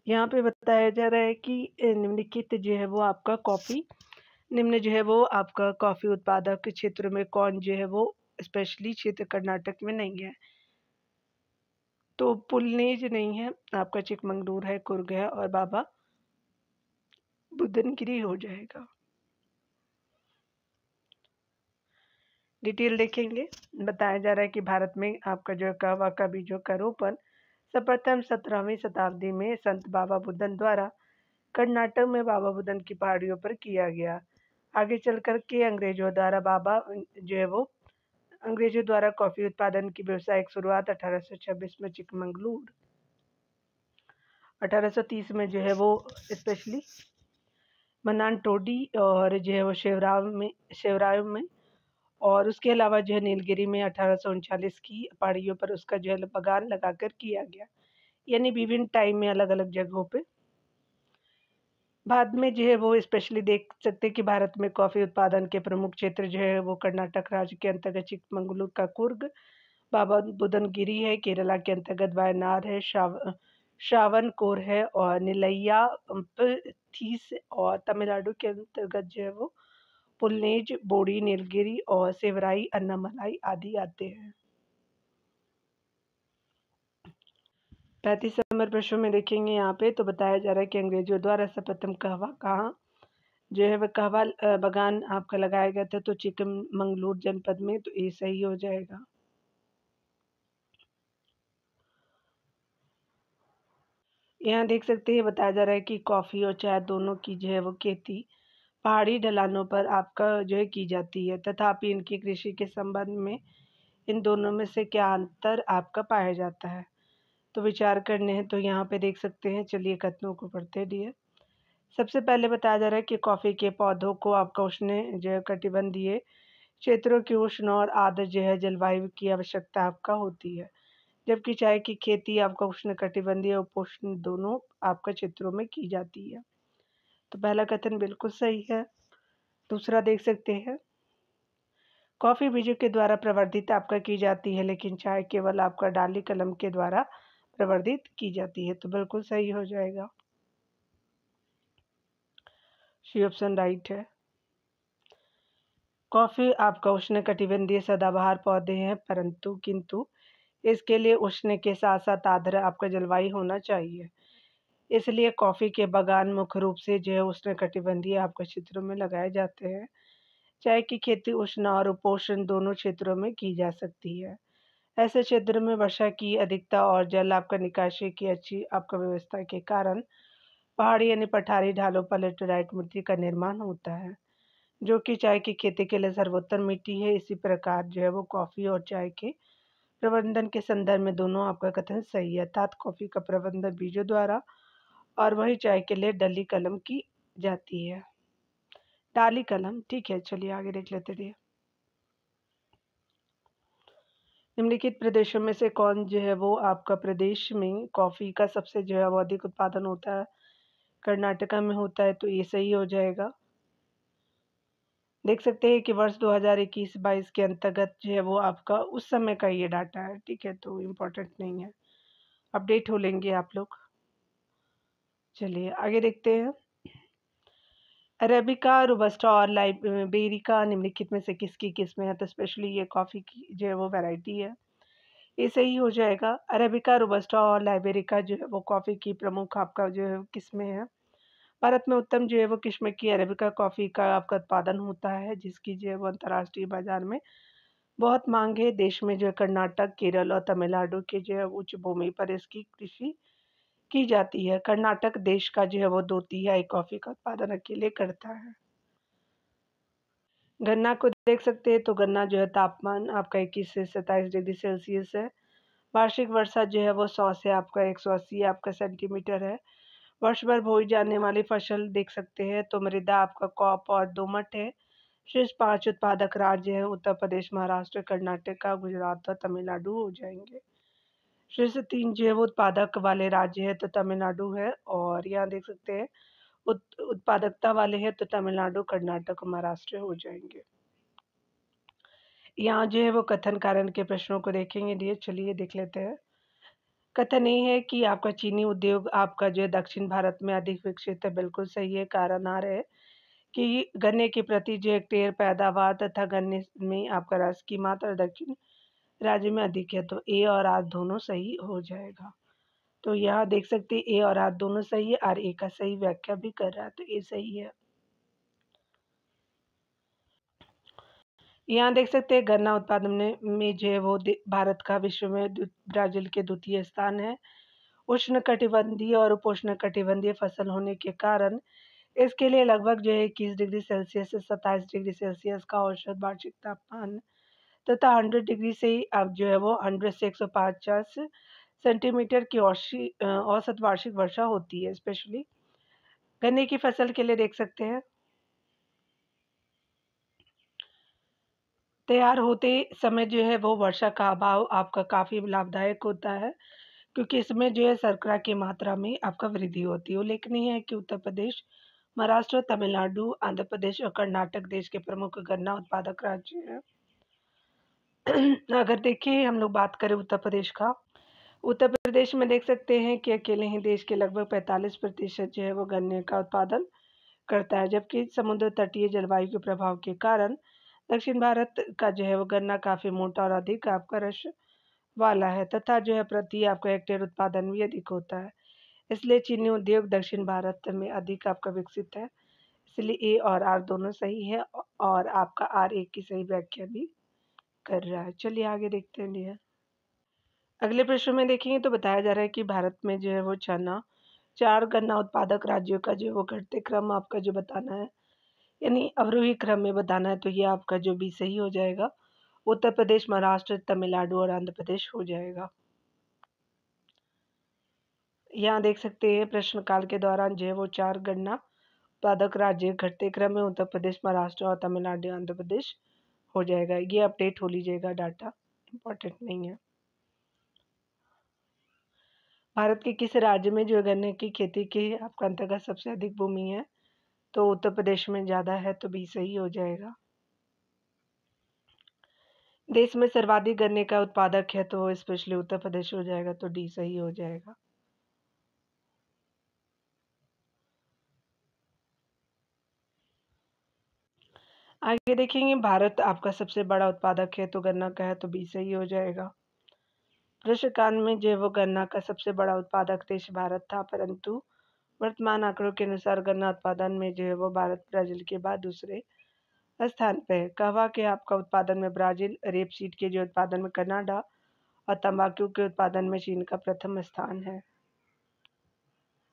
यहाँ पे बताया जा रहा है कि निम्नलिखित जो है वो आपका निम्न जो है वो आपका कॉफ़ी उत्पादक क्षेत्र में कौन जो है वो स्पेशली क्षेत्र कर्नाटक में नहीं है। तो पुलनेज नहीं है, आपका चिकमंगलूर है, कुर्ग है और बाबा बुदनगिरी हो जाएगा। डिटेल देखेंगे। बताया जा रहा है कि भारत में आपका जो कहवा का बीजों का रोपण सर्वप्रथम 17वीं शताब्दी में संत बाबा बुदन द्वारा कर्नाटक में बाबा बुदन की पहाड़ियों पर किया गया। आगे चल कर के अंग्रेजों द्वारा कॉफ़ी उत्पादन की व्यावसायिक शुरुआत 1826 में चिकमंगलूर, 1830 में जो है वो स्पेशली मनानटोडी और जो है वो शेवराव में और उसके अलावा जो है नीलगिरी में 1839 की पहाड़ियों पर उसका जो है बगान लगाकर किया गया, यानी विभिन्न टाइम में अलग अलग जगहों पे। बाद में जो है वो स्पेशली देख सकते हैं कि भारत में कॉफ़ी उत्पादन के प्रमुख क्षेत्र जो है वो कर्नाटक राज्य के अंतर्गत चिकमंगलूर का कुर्ग, बाबा बुदनगिरी है, केरला के अंतर्गत वायनाड है, श्रावणकोर है, और नीलैयाम्पथीस, और तमिलनाडु के अंतर्गत जो है वो पुलनेज, बोडी, नीलगिरी और सेवराई, अन्नामलाई आदि आते हैं। 35 नंबर प्रश्न में देखेंगे यहाँ पे, तो बताया जा रहा है कि अंग्रेजों द्वारा सर्वप्रथम कहवा कहाँ जो है वह कहवा बागान आपका लगाया गया था, तो चिकमंगलूर जनपद में, तो ये सही हो जाएगा। यहाँ देख सकते हैं बताया जा रहा है कि कॉफ़ी और चाय दोनों की जो है वो खेती पहाड़ी ढलानों पर आपका जो है की जाती है, तथापि इनकी कृषि के संबंध में इन दोनों में से क्या अंतर आपका पाया जाता है, तो विचार करने हैं। तो यहाँ पे देख सकते हैं, चलिए कथनों को पढ़ते हैं डियर। सबसे पहले बताया जा रहा है कि कॉफ़ी के पौधों को आपका उष्ण जो है कटिबंधीय क्षेत्रों की उष्ण और आर्द्र जो है जलवायु की आवश्यकता आपका होती है, जबकि चाय की खेती आपका उष्णकटिबंधीय और उपोष्ण दोनों आपका क्षेत्रों में की जाती है। तो पहला कथन बिल्कुल सही है। दूसरा देख सकते हैं, कॉफ़ी बीजों के द्वारा प्रवर्धित आपका की जाती है, लेकिन चाय केवल आपका डाली कलम के द्वारा प्रवर्धित की जाती है, तो बिल्कुल सही हो जाएगा। सी ऑप्शन राइट है। कॉफ़ी आपका उष्णकटिबंधीय सदाबहार पौधे हैं, किंतु इसके लिए उष्ण के साथ साथ आर्द्र आपका जलवायु होना चाहिए। इसलिए कॉफ़ी के बागान मुख्य रूप से जो है उष्णकटिबंधीय आपके क्षेत्रों में लगाए जाते हैं। चाय की खेती उष्ण और उपोष्ण दोनों क्षेत्रों में की जा सकती है। ऐसे क्षेत्र में वर्षा की अधिकता और जल आपका निकासी की अच्छी आपका व्यवस्था के कारण पहाड़ी यानी पठारी ढालों पर लेटेराइट मिट्टी का निर्माण होता है, जो कि चाय की खेती के लिए सर्वोत्तम मिट्टी है। इसी प्रकार जो है वो कॉफ़ी और चाय के प्रबंधन के संदर्भ में दोनों आपका कथन सही है, अर्थात कॉफ़ी का प्रबंधन बीजों द्वारा और वही चाय के लिए डली कलम की जाती है। डाली कलम, ठीक है, चलिए आगे देख लेते हैं। निम्नलिखित प्रदेशों में से कौन जो है वो आपका प्रदेश में कॉफ़ी का सबसे जो है वो अधिक उत्पादन होता है? कर्नाटका में होता है, तो ये सही हो जाएगा। देख सकते हैं कि वर्ष 2021-22 के अंतर्गत जो है वो आपका उस समय का ये डाटा है, ठीक है, तो इम्पोर्टेंट नहीं है, अपडेट हो लेंगे आप लोग। चलिए आगे देखते हैं। अरेबिका, रोबस्टा और लाइबेरिका निम्नलिखित में से किसकी किस्में हैं? तो स्पेशली ये कॉफ़ी की जो है वो वैरायटी है, ये सही हो जाएगा। अरेबिका, रोबस्टा और लाइबेरिका जो है वो कॉफ़ी की प्रमुख आपका जो है किस्में हैं। भारत में उत्तम जो है वो किस्म की अरेबिका कॉफ़ी का आपका उत्पादन होता है, जिसकी जो है वो अंतर्राष्ट्रीय बाज़ार में बहुत माँग है। देश में जो है कर्नाटक, केरल और तमिलनाडु के जो है उच्च भूमि पर इसकी कृषि की जाती है। कर्नाटक देश का जो है वो 2/3 कॉफ़ी का उत्पादन अकेले करता है। गन्ना को देख सकते हैं, तो गन्ना जो है तापमान आपका 21 से 27 डिग्री सेल्सियस है। वार्षिक वर्षा जो है वो 100 से आपका 180 आपका सेंटीमीटर है। वर्ष भर बोई जाने वाली फसल देख सकते हैं, तो मृदा आपका कॉप और दोमट है। शीर्ष 5 उत्पादक राज्य हैं उत्तर प्रदेश, महाराष्ट्र, कर्नाटक, गुजरात और तमिलनाडु हो जाएंगे। शीर्ष 3 जो है वो उत्पादक वाले राज्य है, तो तमिलनाडु है, और यहाँ देख सकते हैं उत्पादकता वाले हैं, तो तमिलनाडु, कर्नाटक और महाराष्ट्र हो जाएंगे। यहाँ जो है वो कथन कारण के प्रश्नों को देखेंगे डियर, चलिए देख लेते हैं। कथन ये है कि आपका चीनी उद्योग आपका जो है दक्षिण भारत में अधिक विकसित है, बिल्कुल सही है। कारण आ रहे हैं कि गन्ने की प्रति जो हेक्टेयर पैदावार तथा गन्ने में आपका रस की मात्रा दक्षिण राज्य में अधिक है, तो ए और आर दोनों सही हो जाएगा। तो यहाँ देख सकते हैं ए और आर दोनों सही है, आर ए का सही व्याख्या भी कर रहा है, तो ए सही है। यहाँ देख सकते हैं गन्ना उत्पादन में जो है वो भारत का विश्व में ब्राज़ील के द्वितीय स्थान है। उष्णकटिबंधीय और उपोष्णकटिबंधीय फसल होने के कारण इसके लिए लगभग जो है 21 डिग्री सेल्सियस से 27 डिग्री सेल्सियस का औसत वार्षिक तापमान तथा 100 डिग्री से अब जो है वो 100 से 150 सेंटीमीटर की औसत वार्षिक वर्षा होती है। स्पेशली गन्ने की फसल के लिए देख सकते हैं, तैयार होते समय जो है वो वर्षा का अभाव आपका काफ़ी लाभदायक होता है, क्योंकि इसमें जो है शर्करा की मात्रा में आपका वृद्धि होती है। उल्लेखनीय है कि उत्तर प्रदेश, महाराष्ट्र, तमिलनाडु, आंध्र प्रदेश और कर्नाटक देश के प्रमुख गन्ना उत्पादक राज्य हैं। अगर देखिए हम लोग बात करें उत्तर प्रदेश का, उत्तर प्रदेश में देख सकते हैं कि अकेले ही देश के लगभग 45% जो है वो गन्ने का उत्पादन करता है, जबकि समुद्र तटीय जलवायु के प्रभाव के कारण दक्षिण भारत का जो है वो गन्ना काफ़ी मोटा और अधिक आपका रस वाला है, तथा जो है प्रति आपका हेक्टेयर उत्पादन भी अधिक होता है। इसलिए चीनी उद्योग दक्षिण भारत में अधिक आपका विकसित है। इसलिए ए और आर दोनों सही है और आपका आर एक की सही व्याख्या भी कर रहा है। चलिए आगे देखते हैं डियर। अगले प्रश्न में देखेंगे तो बताया जा रहा है कि भारत में जो है वो चना 4 गन्ना उत्पादक राज्यों का जो है वो घटते क्रम आपका जो बताना है, यानी अवरोही क्रम में बताना है, तो ये आपका जो भी सही हो जाएगा। उत्तर प्रदेश, महाराष्ट्र, तमिलनाडु और आंध्र प्रदेश हो जाएगा। यहाँ देख सकते हैं प्रश्न काल के दौरान जो है वो 4 गन्ना उत्पादक राज्य घटते क्रम में उत्तर प्रदेश, महाराष्ट्र और तमिलनाडु, आंध्र प्रदेश हो जाएगा। ये अपडेट हो लीजिएगा, डाटा इम्पोर्टेंट नहीं है। भारत के किस राज्य में जो गन्ने की खेती के आपका अंतर्गत सबसे अधिक भूमि है, तो उत्तर प्रदेश में ज़्यादा है, तो बी सही हो जाएगा। देश में सर्वाधिक गन्ने का उत्पादक है, तो स्पेशली उत्तर प्रदेश हो जाएगा, तो डी सही हो जाएगा। आगे देखेंगे भारत आपका सबसे बड़ा उत्पादक है, तो गन्ना का है, तो बी सही हो जाएगा। प्रश्न काल में जो है वो गन्ना का सबसे बड़ा उत्पादक देश भारत था, परंतु वर्तमान आंकड़ों के अनुसार गन्ना उत्पादन में जो है वो भारत ब्राजील के बाद दूसरे स्थान पे है। कहवा के आपका उत्पादन में ब्राजील, रेपसीड के जो उत्पादन में कनाडा और तंबाकू के उत्पादन में चीन का प्रथम स्थान है।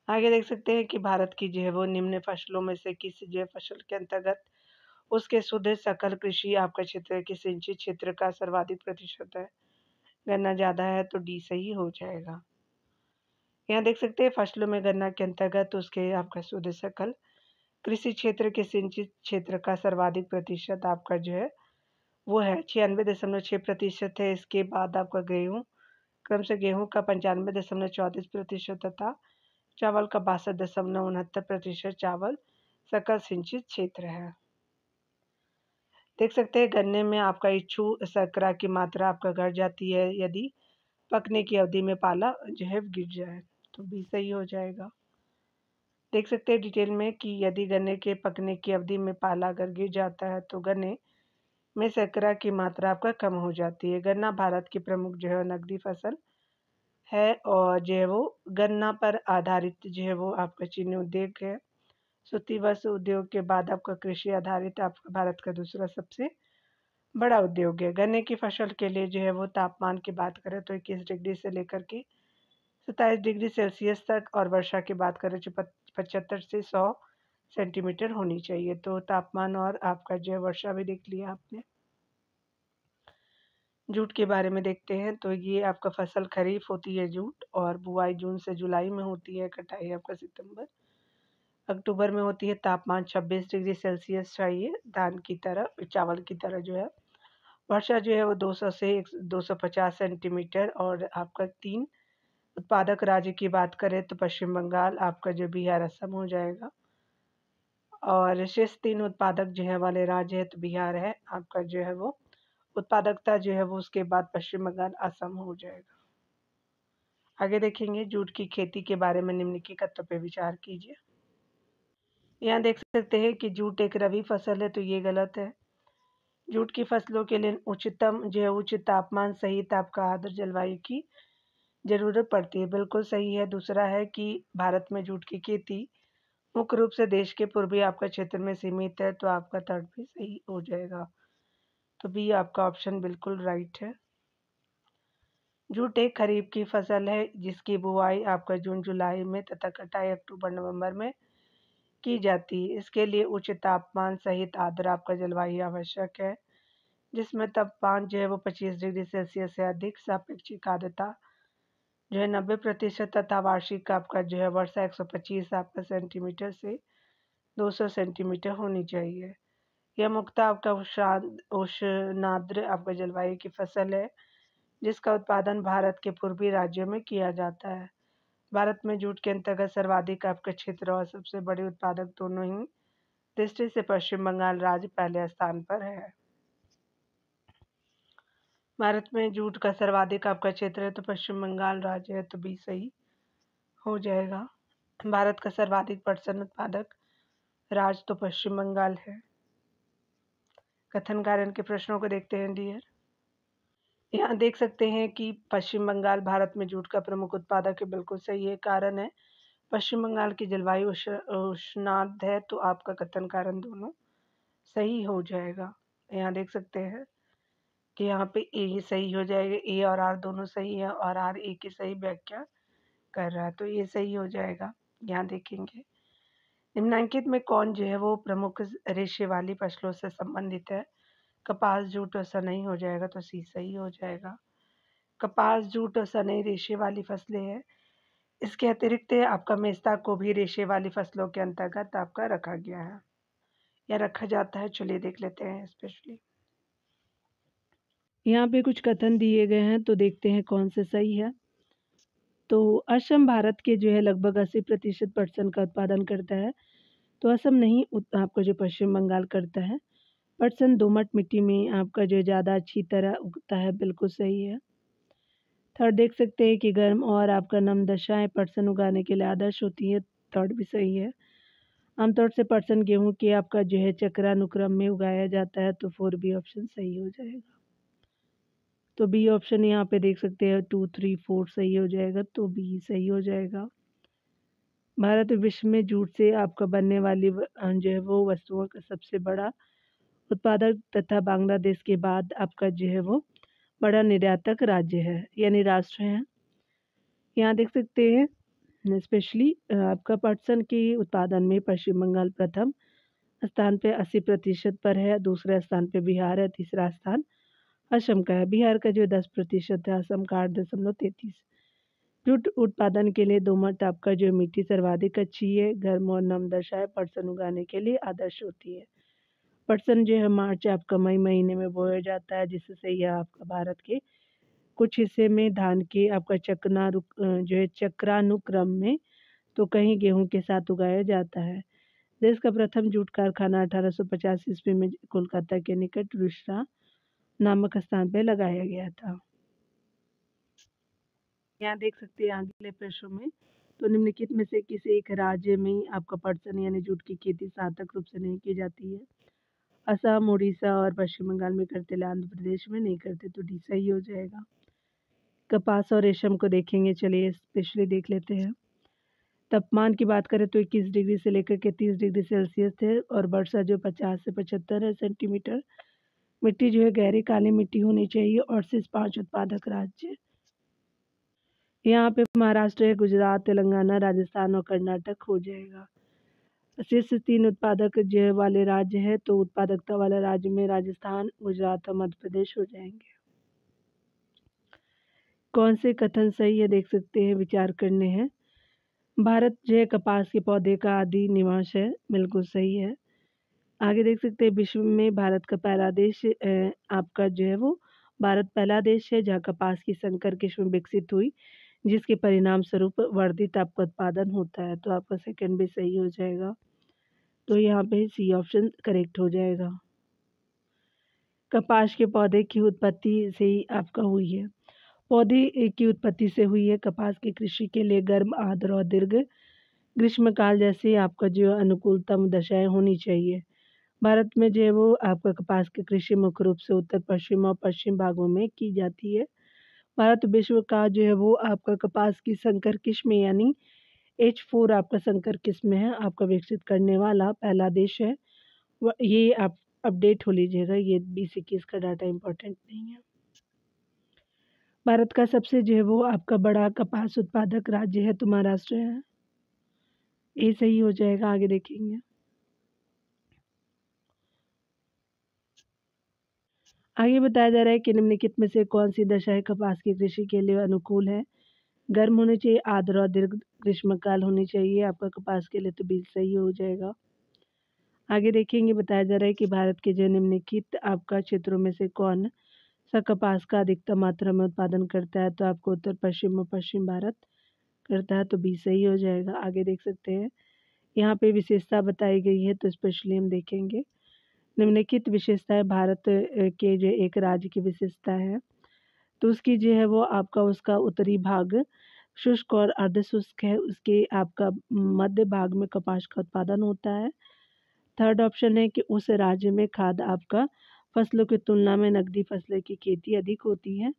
आगे देख सकते हैं कि भारत की जो है वो निम्न फसलों में से किस जो है फसल के अंतर्गत उसके शुद्ध सकल कृषि आपका क्षेत्र के सिंचित क्षेत्र का सर्वाधिक प्रतिशत है। गन्ना ज़्यादा है, तो डी सही हो जाएगा। यहाँ देख सकते हैं फसलों में गन्ना के अंतर्गत उसके आपका शुद्ध सकल कृषि क्षेत्र के सिंचित क्षेत्र का सर्वाधिक प्रतिशत आपका जो है वो है 96.6% है। इसके बाद आपका गेहूँ, क्रम से गेहूँ का 95.34% तथा चावल का 62.69% चावल सकल सिंचित क्षेत्र है। देख सकते हैं गन्ने में आपका इच्छू शर्करा की मात्रा आपका घट जाती है यदि पकने की अवधि में पाला जो है गिर जाए, तो भी सही हो जाएगा। देख सकते हैं डिटेल में कि यदि गन्ने के पकने की अवधि में पाला अगर गिर जाता है तो गन्ने में शर्करा की मात्रा आपका कम हो जाती है। गन्ना भारत की प्रमुख जो है नकदी फसल है और जो है वो गन्ना पर आधारित जो है वो आपका चीनी उद्योग है। सूती वस्त्र उद्योग के बाद आपका कृषि आधारित आपका भारत का दूसरा सबसे बड़ा उद्योग है। गन्ने की फसल के लिए जो है वो तापमान की बात करें तो 21 डिग्री से लेकर के 27 डिग्री सेल्सियस तक, और वर्षा की बात करें तो 75 से 100 सेंटीमीटर होनी चाहिए। तो तापमान और आपका जो है वर्षा भी देख लिया आपने। जूट के बारे में देखते हैं तो ये आपका फसल खरीफ होती है जूट, और बुआई जून से जुलाई में होती है, कटाई आपका सितंबर अक्टूबर में होती है। तापमान 26 डिग्री सेल्सियस चाहिए धान की तरह, चावल की तरह जो है। वर्षा जो है वो 200 से 250 सेंटीमीटर। और आपका 3 उत्पादक राज्य की बात करें तो पश्चिम बंगाल, आपका जो बिहार, असम हो जाएगा। और शेष 3 उत्पादक जो है वाले राज्य है तो बिहार है आपका जो है वो उत्पादकता जो है वो, उसके बाद पश्चिम बंगाल, असम हो जाएगा। आगे देखेंगे जूट की खेती के बारे में निम्नलिखित तथ्यों पे विचार कीजिए। यहाँ देख सकते हैं कि जूट एक रबी फसल है, तो ये गलत है। जूट की फसलों के लिए उच्चतम जो है उच्च तापमान सहित आपका आर्द्र जलवायु की ज़रूरत पड़ती है, बिल्कुल सही है। दूसरा है कि भारत में जूट की खेती मुख्य रूप से देश के पूर्वी आपका क्षेत्र में सीमित है, तो आपका थर्ड भी सही हो जाएगा। तो बी आपका ऑप्शन बिल्कुल राइट है। जूट एक खरीफ की फसल है जिसकी बुआई आपका जून जुलाई में तथा कटाई अक्टूबर नवंबर में की जाती है। इसके लिए उच्च तापमान सहित आर्द्र आपका जलवायु आवश्यक है, जिसमें तापमान जो है वो 25 डिग्री सेल्सियस से अधिक, सापेक्षिक आर्द्रता जो है 90% तथा वार्षिक आपका जो है वर्षा 125 आपका सेंटीमीटर से 200 सेंटीमीटर होनी चाहिए। यह मुख्यतः आपका उष्णाद्र आपका जलवायु की फसल है जिसका उत्पादन भारत के पूर्वी राज्यों में किया जाता है। भारत में जूट के अंतर्गत सर्वाधिक आपका क्षेत्र और सबसे बड़े उत्पादक दोनों ही दृष्टि से पश्चिम बंगाल राज्य पहले स्थान पर है। भारत में जूट का सर्वाधिक आपका क्षेत्र है तो पश्चिम बंगाल राज्य है, तो बी सही हो जाएगा। भारत का सर्वाधिक पटसन उत्पादक राज्य तो पश्चिम बंगाल है। कथन कारण के प्रश्नों को देखते हैं डियर। यहाँ देख सकते हैं कि पश्चिम बंगाल भारत में जूट का प्रमुख उत्पादक है, बिल्कुल सही है। कारण है पश्चिम बंगाल की जलवायु उष्णार्द्र है, तो आपका कथन कारण दोनों सही हो जाएगा। यहाँ देख सकते हैं कि यहाँ पे ए सही हो जाएगा, ए और आर दोनों सही है और आर ए की सही व्याख्या कर रहा है, तो ये सही हो जाएगा। यहाँ देखेंगे निम्नलिखित में कौन जो है वो प्रमुख रेशे वाली फसलों से संबंधित है। कपास, जूट और सनई हो जाएगा, तो सी सही हो जाएगा। कपास, जूट और सनई रेशे वाली फसलें हैं। इसके अतिरिक्त आपका मेस्ता को भी रेशे वाली फसलों के अंतर्गत आपका रखा गया है या रखा जाता है। चलिए देख लेते हैं स्पेशली। यहाँ पे कुछ कथन दिए गए हैं, तो देखते हैं कौन से सही है। तो असम भारत के जो है लगभग 80% पटसन का उत्पादन करता है, तो असम नहीं, आपका जो पश्चिम बंगाल करता है। पटसन दोमट मिट्टी में आपका जो ज़्यादा अच्छी तरह उगता है, बिल्कुल सही है। थर्ड देख सकते हैं कि गर्म और आपका नम दशाएं पटसन उगाने के लिए आदर्श होती है, थर्ड भी सही है। आमतौर से पटसन गेहूं के आपका जो है चक्रानुक्रम में उगाया जाता है, तो 4 बी ऑप्शन सही हो जाएगा। तो बी ऑप्शन यहाँ पे देख सकते हैं 2, 3, 4 सही हो जाएगा, तो बी सही हो जाएगा। भारत विश्व में जूट से आपका बनने वाली जो है वो वस्तुओं का सबसे बड़ा उत्पादक तथा बांग्लादेश के बाद आपका जो है वो बड़ा निर्यातक राज्य है, यानी राष्ट्र है। यहाँ देख सकते हैं स्पेशली आपका पटसन के उत्पादन में पश्चिम बंगाल प्रथम स्थान पे 80% पर है, दूसरे स्थान पे बिहार है, तीसरा स्थान असम का है। बिहार का जो 10% है, असम का 8.33। जूट उत्पादन के लिए दोमट आपका जो मिट्टी सर्वाधिक अच्छी है, गर्म और नम दशा पटसन उगाने के लिए आदर्श होती है। पटसन जो है मार्च आपका मई महीने में बोया जाता है, जिससे यह आपका भारत के कुछ हिस्से में धान के आपका जो है चक्रानुक्रम में, तो कहीं गेहूं के साथ उगाया जाता है। देश का प्रथम जूट कारखाना 1850 ईस्वी में कोलकाता के निकट रुष्णा नामक स्थान पर लगाया गया था। यहाँ देख सकते हैं अगले प्रश्न में, तो निम्नलिखित में से किसी एक राज्य में आपका पटसन यानी जूट की खेती सार्थक रूप से नहीं की जाती है। असम, उड़ीसा और पश्चिम बंगाल में करते, आंध्र प्रदेश में नहीं करते, तो डी सही हो जाएगा। कपास और रेशम को देखेंगे, चलिए स्पेशली देख लेते हैं। तापमान की बात करें तो 21 डिग्री से लेकर के 30 डिग्री सेल्सियस थे और वर्षा जो 50 से 75 है सेंटीमीटर। मिट्टी जो है गहरी काली मिट्टी होनी चाहिए और शीर्ष 5 उत्पादक राज्य यहाँ पे महाराष्ट्र है, गुजरात, तेलंगाना, राजस्थान और कर्नाटक हो जाएगा। शीर्ष 3 उत्पादक जो वाले राज्य है, तो उत्पादकता वाले राज्य में राजस्थान, गुजरात और मध्य प्रदेश हो जाएंगे। कौन से कथन सही है देख सकते हैं, विचार करने हैं। भारत जो है कपास के पौधे का आदि निवास है, बिल्कुल सही है। आगे देख सकते हैं विश्व में भारत का पहला देश आपका जो है वो भारत पहला देश है जहाँ कपास की संकर किस्म विकसित हुई, जिसके परिणाम स्वरूप वर्धित आपका उत्पादन होता है, तो आपका सेकंड भी सही हो जाएगा। तो यहाँ पे सी ऑप्शन करेक्ट हो जाएगा। कपास के पौधे की उत्पत्ति से ही आपका हुई है, पौधे की उत्पत्ति से हुई है। कपास की कृषि के लिए गर्म, आर्द्र और दीर्घ ग्रीष्मकाल जैसे आपका जो अनुकूलतम दशाएं होनी चाहिए। भारत में जो है वो आपका कपास की कृषि मुख्य रूप से उत्तर पश्चिम और पश्चिम भागों में की जाती है। भारत विश्व का जो है वो आपका कपास की संकर किस्म यानी H4 आपका संकर किस्म है, आपका विकसित करने वाला पहला देश है। ये आप अपडेट हो लीजिएगा, ये 2021 का डाटा इम्पोर्टेंट नहीं है। भारत का सबसे जो है वो आपका बड़ा कपास उत्पादक राज्य है तो महाराष्ट्र है, ये सही हो जाएगा। आगे देखेंगे। आगे बताया जा रहा है कि निम्नलिखित में से कौन सी दशाएं कपास की कृषि के लिए अनुकूल है। गर्म होनी चाहिए, आर्द्र और दीर्घ ग्रीष्मकाल होनी चाहिए, आपका कपास के लिए तो बीज सही हो जाएगा। आगे देखेंगे, बताया जा रहा है कि भारत के जो निम्नलिखित आपका क्षेत्रों में से कौन सा कपास का अधिकतम मात्रा में उत्पादन करता है, तो आपको उत्तर पश्चिम और पश्चिम भारत करता है, तो बी सही हो जाएगा। आगे देख सकते हैं यहाँ पे विशेषता बताई गई है, तो स्पेशली हम देखेंगे निम्नलिखित विशेषताएं भारत के जो एक राज्य की विशेषता है। तो उसकी जो है वो आपका उसका उत्तरी भाग शुष्क और अर्ध शुष्क है, उसके आपका मध्य भाग में कपास का उत्पादन होता है। थर्ड ऑप्शन है कि उस राज्य में खाद्य आपका फसलों की तुलना में नकदी फसलों की खेती अधिक होती है।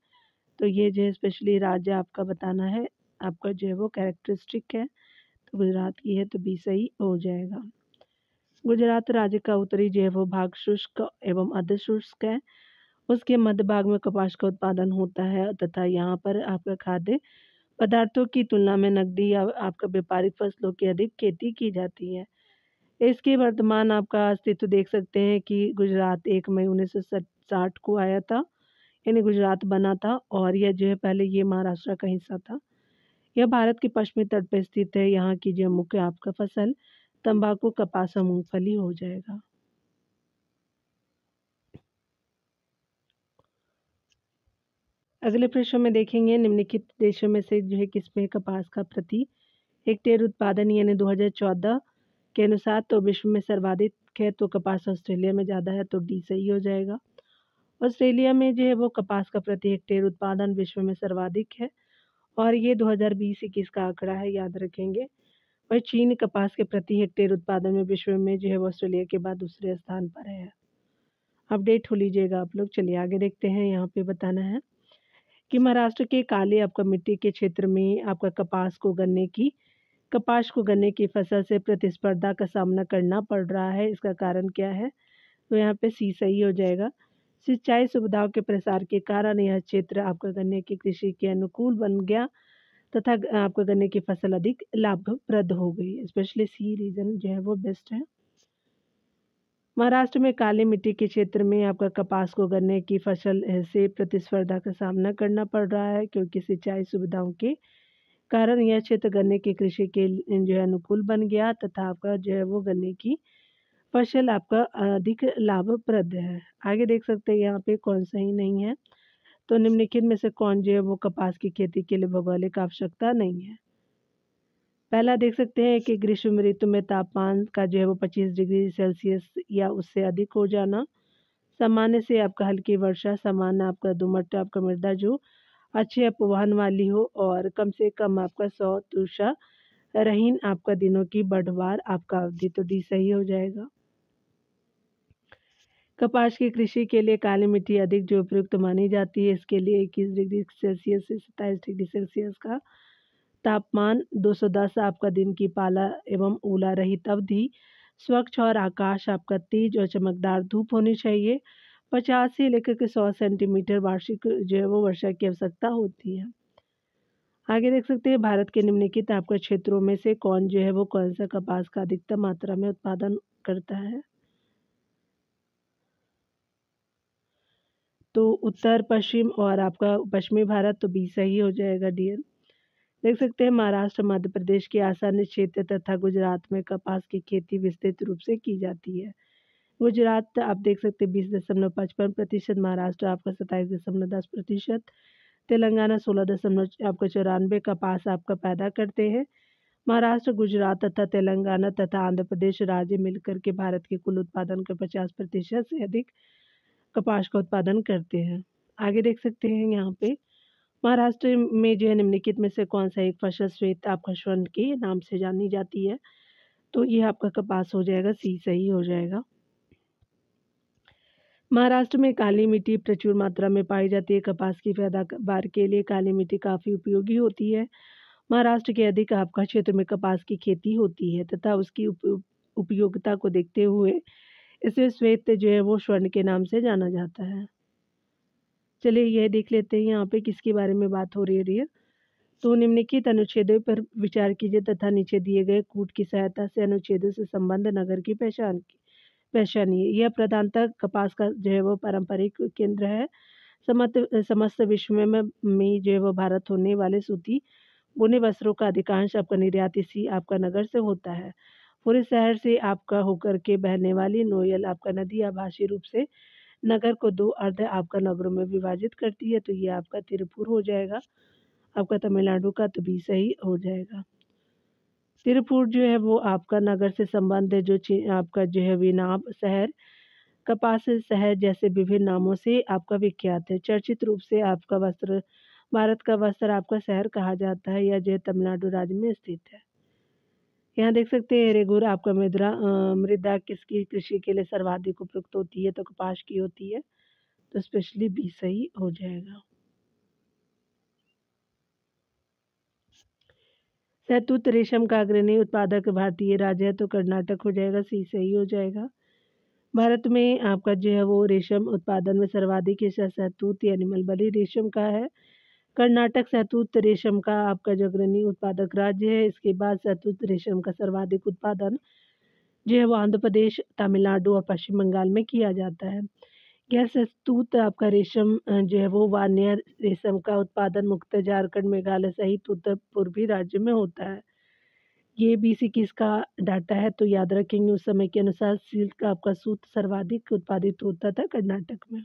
तो ये जो है स्पेशली राज्य आपका बताना है, आपका जो है वो कैरेक्टरिस्टिक है, तो गुजरात की है, तो बी सही हो जाएगा। गुजरात राज्य का उत्तरी जो है वो भाग शुष्क एवं अर्ध शुष्क है, उसके मध्य भाग में कपास का उत्पादन होता है तथा यहाँ पर आपका खाद्य पदार्थों की तुलना में नकदी या आपका व्यापारिक फसलों की अधिक खेती की जाती है। इसके वर्तमान आपका अस्तित्व देख सकते हैं कि गुजरात 1 मई 1960 को आया था, यानी गुजरात बना था, और यह जो है पहले ये महाराष्ट्र का हिस्सा था। यह भारत के पश्चिमी तट पर स्थित है। यहाँ की जो मुख्य आपका फसल तंबाकू, कपास और मूंगफली हो जाएगा। अगले प्रश्न में देखेंगे, निम्नलिखित देशों में से जो है किसमें कपास का प्रति हेक्टेयर उत्पादन यानी 2014 के अनुसार तो विश्व में सर्वाधिक है, तो कपास ऑस्ट्रेलिया में ज़्यादा है, तो डी सही हो जाएगा। ऑस्ट्रेलिया में जो है वो कपास का प्रति हेक्टेयर उत्पादन विश्व में सर्वाधिक है, और ये 2020-21 का आंकड़ा है, याद रखेंगे। और चीन कपास के प्रति हेक्टेयर उत्पादन में विश्व में जो है वो ऑस्ट्रेलिया के बाद दूसरे स्थान पर है। अपडेट हो लीजिएगा आप लोग। चलिए आगे देखते हैं। यहाँ पे बताना है कि महाराष्ट्र के काले आपका मिट्टी के क्षेत्र में आपका कपास को गन्ने की फसल से प्रतिस्पर्धा का सामना करना पड़ रहा है। इसका कारण क्या है? तो यहाँ पे सी सही हो जाएगा। सिंचाई सुविधाओं के प्रसार के कारण यह क्षेत्र आपका गन्ने की कृषि के अनुकूल बन गया तथा आपका गन्ने की फसल अधिक लाभप्रद हो गई। स्पेशली सी रीजन जो है वो बेस्ट है। महाराष्ट्र में काली मिट्टी के क्षेत्र में आपका कपास को गन्ने की फसल से प्रतिस्पर्धा का सामना करना पड़ रहा है, क्योंकि सिंचाई सुविधाओं के कारण यह क्षेत्र गन्ने की कृषि के जो है अनुकूल बन गया तथा आपका जो है वो गन्ने की फसल आपका अधिक लाभप्रद है। आगे देख सकते हैं यहाँ पे कौन सही नहीं है, तो निम्नलिखित में से कौन जो है वो कपास की खेती के लिए भौगोलिक आवश्यकता नहीं है। पहला देख सकते हैं कि ग्रीष्म ऋतु में तापमान का जो है वो 25 डिग्री सेल्सियस या उससे अधिक हो जाना, सामान्य से आपका हल्की वर्षा, सामान्य आपका दोमट आपका मृदा जो अच्छे अपवहन वाली हो, और कम से कम आपका 100 तुषा रहीन आपका दिनों की बढ़वार आपका अवधि, तो डी सही हो जाएगा। कपास की कृषि के लिए काली मिट्टी अधिक जो उपयुक्त मानी जाती है। इसके लिए 21 डिग्री सेल्सियस से 27 डिग्री सेल्सियस का तापमान, 210 आपका दिन की पाला एवं ओला रहित अवधि, स्वच्छ और आकाश आपका तेज और चमकदार धूप होनी चाहिए। 50 से लेकर के 100 सेंटीमीटर वार्षिक जो है वो वर्षा की आवश्यकता होती है। आगे देख सकते हैं, भारत के निम्नलिखित आपके क्षेत्रों में से कौन जो है वो कौन सा कपास का अधिकतम मात्रा में उत्पादन करता है? तो उत्तर पश्चिम और आपका पश्चिमी भारत, तो बी सही हो जाएगा डियर। देख सकते हैं, महाराष्ट्र, मध्य प्रदेश के आसान्य क्षेत्र तथा गुजरात में कपास की खेती विस्तृत रूप से की जाती है। गुजरात आप देख सकते हैं 20.55%, महाराष्ट्र आपका 27.10%, तेलंगाना 16 आपका 94 कपास आपका पैदा करते हैं। महाराष्ट्र, गुजरात तथा तेलंगाना तथा आंध्र प्रदेश राज्य मिलकर के भारत के कुल उत्पादन का 50% से अधिक कपास का उत्पादन करते हैं। आगे देख सकते हैं यहाँ पे, महाराष्ट्र में जो है निम्नलिखित में से कौन सा एक फसल श्वेत आपका स्वर्ण के नाम से जानी जाती है? तो ये आपका कपास हो जाएगा, सी सही हो जाएगा। महाराष्ट्र में काली मिट्टी प्रचुर मात्रा में पाई जाती है। कपास की पैदावार के लिए काली मिट्टी काफ़ी उपयोगी होती है। महाराष्ट्र के अधिक आपका क्षेत्र में कपास की खेती होती है तथा उसकी उपयोगिता को देखते हुए इसे श्वेत जो है वो स्वर्ण के नाम से जाना जाता है। चलिए यह देख लेते हैं यहाँ पे किसके बारे में बात हो रही है। तो निम्नलिखित अनुच्छेदों पर विचार कीजिए तथा नीचे दिए गए कूट की सहायता से अनुच्छेदों से संबंध नगर की पहचानिए। यह प्रधानतः कपास का जो है वो पारंपरिक केंद्र है। समस्त विश्व में जो है वो भारत होने वाले सूती बुने वस्त्रों का अधिकांश आपका निर्यात इसी आपका नगर से होता है। पूरे शहर से आपका होकर के बहने वाली नोयल आपका नदी आभासी रूप से नगर को 2 अर्ध आपका नगरों में विभाजित करती है। तो ये आपका तिरुपुर हो जाएगा, आपका तमिलनाडु का, तो भी सही हो जाएगा। तिरुपुर जो है वो आपका नगर से संबंध है, जो आपका जो है विनाब शहर कपास शहर जैसे विभिन्न नामों से आपका विख्यात है। चर्चित रूप से आपका वस्त्र भारत का वस्त्र आपका शहर कहा जाता है, यह जो है तमिलनाडु राज्य में स्थित है। यहाँ देख सकते हैं रेगुर आपका मृदा किसकी कृषि के लिए सर्वाधिक उपयुक्त होती है, तो कपास की होती है, तो स्पेशली बी सही हो जाएगा। शहतूत रेशम का अग्रणी उत्पादक भारतीय राज्य है, तो कर्नाटक हो जाएगा, सी सही हो जाएगा। भारत में आपका जो है वो रेशम उत्पादन में सर्वाधिक हिस्सा शहतूत यानी मलबरी रेशम का है। कर्नाटक शहतूत रेशम का आपका जो अग्रणी उत्पादक राज्य है। इसके बाद शहतूत रेशम का सर्वाधिक उत्पादन जो है वो आंध्र प्रदेश, तमिलनाडु और पश्चिम बंगाल में किया जाता है। यह शहतूत आपका रेशम जो है वो वानियर रेशम का उत्पादन मुख्यतः झारखंड, मेघालय सहित उत्तर पूर्वी राज्य में होता है। ये BC21 का डाटा है, तो याद रखेंगे उस समय के अनुसार सिल्क का आपका सूत सर्वाधिक उत्पादित होता था कर्नाटक में।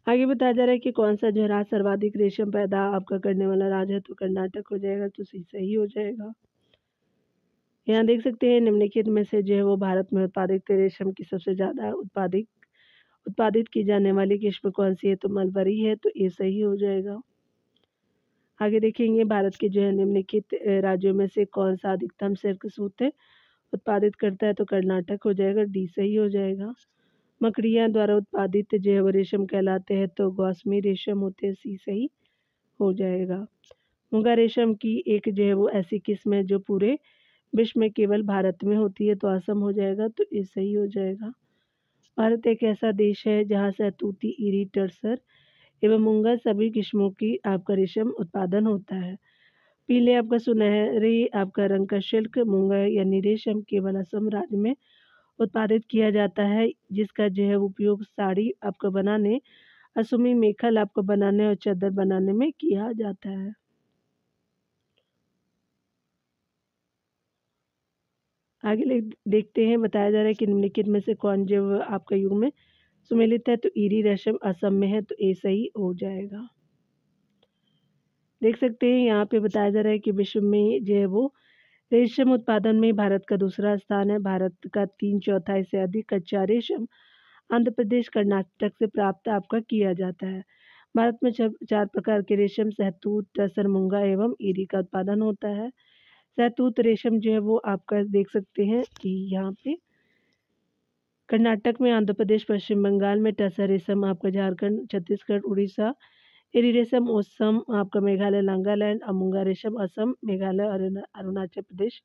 आगे बताया जा रहा है कि कौन सा जो है राज्य सर्वाधिक रेशम पैदा आपका करने वाला राज्य है, तो कर्नाटक हो जाएगा, तो सही हो जाएगा। यहाँ देख सकते हैं निम्नलिखित में से जो है वो भारत में उत्पादित रेशम की सबसे ज़्यादा उत्पादित की जाने वाली किस्म कौन सी है, तो मलबरी है, तो ये सही हो जाएगा। आगे देखेंगे भारत के जो है निम्नलिखित राज्यों में से कौन सा अधिकतम सिल्क सूत उत्पादित करता है, तो कर्नाटक हो जाएगा, डी सही हो जाएगा। मकड़ियाँ द्वारा उत्पादित जो है वो रेशम कहलाते हैं, तो गौसमी रेशम होते हैं, सी सही हो जाएगा। मूंगा रेशम की एक जो है वो ऐसी किस्म है जो पूरे विश्व में केवल भारत में होती है, तो असम हो जाएगा, तो ये सही हो जाएगा। भारत एक ऐसा देश है जहाँ शहतूती, इरी, टसर एवं मूंगा सभी किस्मों की आपका रेशम उत्पादन होता है। पीले आपका सुनहरे आपका रंग का सिल्क मूंगा यानी रेशम केवल असम राज्य में उत्पादित किया जाता है, जिसका जो है उपयोग साड़ी आपको बनाने, असमी मेखल आपको बनाने और चादर बनाने में किया जाता है। आगे देखते हैं बताया जा रहा है कि निम्नलिखित में से कौन जो आपका युग में सुमेलित है, तो ईरी रेशम असम में है, तो ए सही हो जाएगा। देख सकते हैं यहाँ पे बताया जा रहा है कि विश्व में जो है वो रेशम उत्पादन में भारत का दूसरा स्थान है। भारत का 3/4 से अधिक कच्चा रेशम आंध्र प्रदेश, कर्नाटक से प्राप्त आपका किया जाता है। भारत में 4 प्रकार के रेशम शहतूत, टसर, मूंगा एवं ईरी का उत्पादन होता है। शहतूत रेशम जो है वो आपका देख सकते हैं कि यहाँ पे कर्नाटक में, आंध्र प्रदेश, पश्चिम बंगाल में, टसर रेशम आपका झारखंड, छत्तीसगढ़, उड़ीसा, एरी रेशम ओसम आपका मेघालय, नागालैंड, और मूंगा रेशम असम, मेघालय और अरुणाचल प्रदेश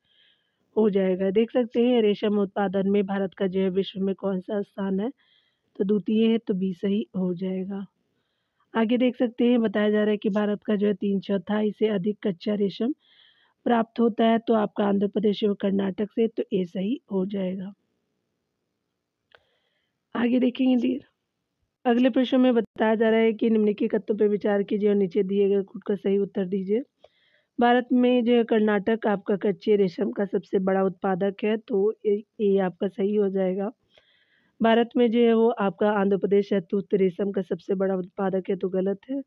हो जाएगा। देख सकते हैं रेशम उत्पादन में भारत का जो है विश्व में कौन सा स्थान है, तो द्वितीय है, तो बी सही हो जाएगा। आगे देख सकते हैं बताया जा रहा है कि भारत का जो है 3/4 से अधिक कच्चा रेशम प्राप्त होता है, तो आपका आंध्र प्रदेश और कर्नाटक से, तो ए सही हो जाएगा। आगे देखेंगे डियर, अगले प्रश्न में बताया जा रहा है कि निम्नलिखित कथनों पर विचार कीजिए और नीचे दिए गए कोड का सही उत्तर दीजिए। भारत में जो है कर्नाटक आपका कच्चे रेशम का सबसे बड़ा उत्पादक है, तो ये आपका सही हो जाएगा। भारत में जो है वो आपका आंध्र प्रदेश शहतूत रेशम का सबसे बड़ा उत्पादक है, तो गलत है।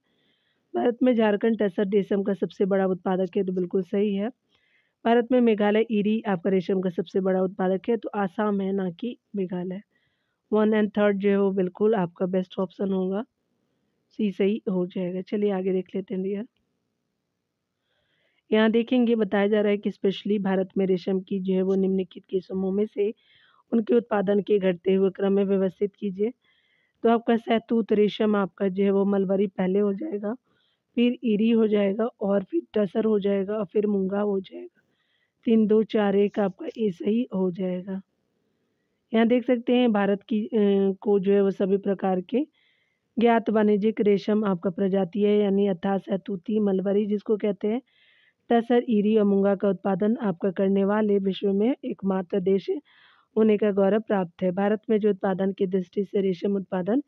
भारत में झारखंड टसर रेशम का सबसे बड़ा उत्पादक है, तो बिल्कुल सही है। भारत में मेघालय ईरी आपका रेशम का सबसे बड़ा उत्पादक है, तो आसाम है, ना कि मेघालय। 1 एंड 3 जो है वो बिल्कुल आपका बेस्ट ऑप्शन होगा, सी सही हो जाएगा। चलिए आगे देख लेते हैं डियर। यहाँ देखेंगे बताया जा रहा है कि स्पेशली भारत में रेशम की जो है वो निम्नलिखित किस्मों में से उनके उत्पादन के घटते हुए क्रम में व्यवस्थित कीजिए। तो आपका शहतूत रेशम आपका जो है वो मलबरी पहले हो जाएगा, फिर ईरी हो जाएगा, और फिर टसर हो जाएगा, और फिर मूंगा हो जाएगा। 3, 2, 4, 1 आपका ए सही हो जाएगा। यहाँ देख सकते हैं भारत की को जो है वो सभी प्रकार के ज्ञात वाणिज्यिक रेशम आपका प्रजाति है, यानी अर्थात शहतूती, मलबरी जिसको कहते हैं, टसर, ईरी और मूंगा का उत्पादन आपका करने वाले विश्व में एकमात्र देश होने का गौरव प्राप्त है। भारत में जो उत्पादन की दृष्टि से रेशम उत्पादन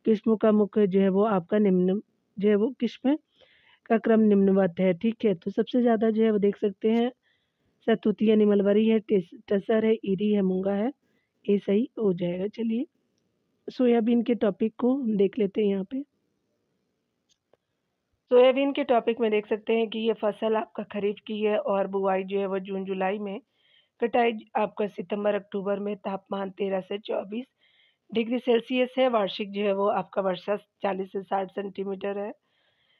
किस्मों का मुख्य जो है वो आपका निम्न जो है वो किस्म का क्रम निम्नवत है। ठीक है, तो सबसे ज़्यादा जो है वो देख सकते हैं शहतूती यानी मलबरी है, टसर है, ईरी है, मूंगा है, ये सही हो जाएगा। चलिए सोयाबीन के टॉपिक को हम देख लेते हैं। यहाँ पे सोयाबीन के टॉपिक में देख सकते हैं कि ये फसल आपका खरीफ की है और बुआई जो है वो जून जुलाई में कटाई आपका सितंबर अक्टूबर में, तापमान 13 से 24 डिग्री सेल्सियस है। वार्षिक जो है वो आपका वर्षा 40 से 60 सेंटीमीटर है।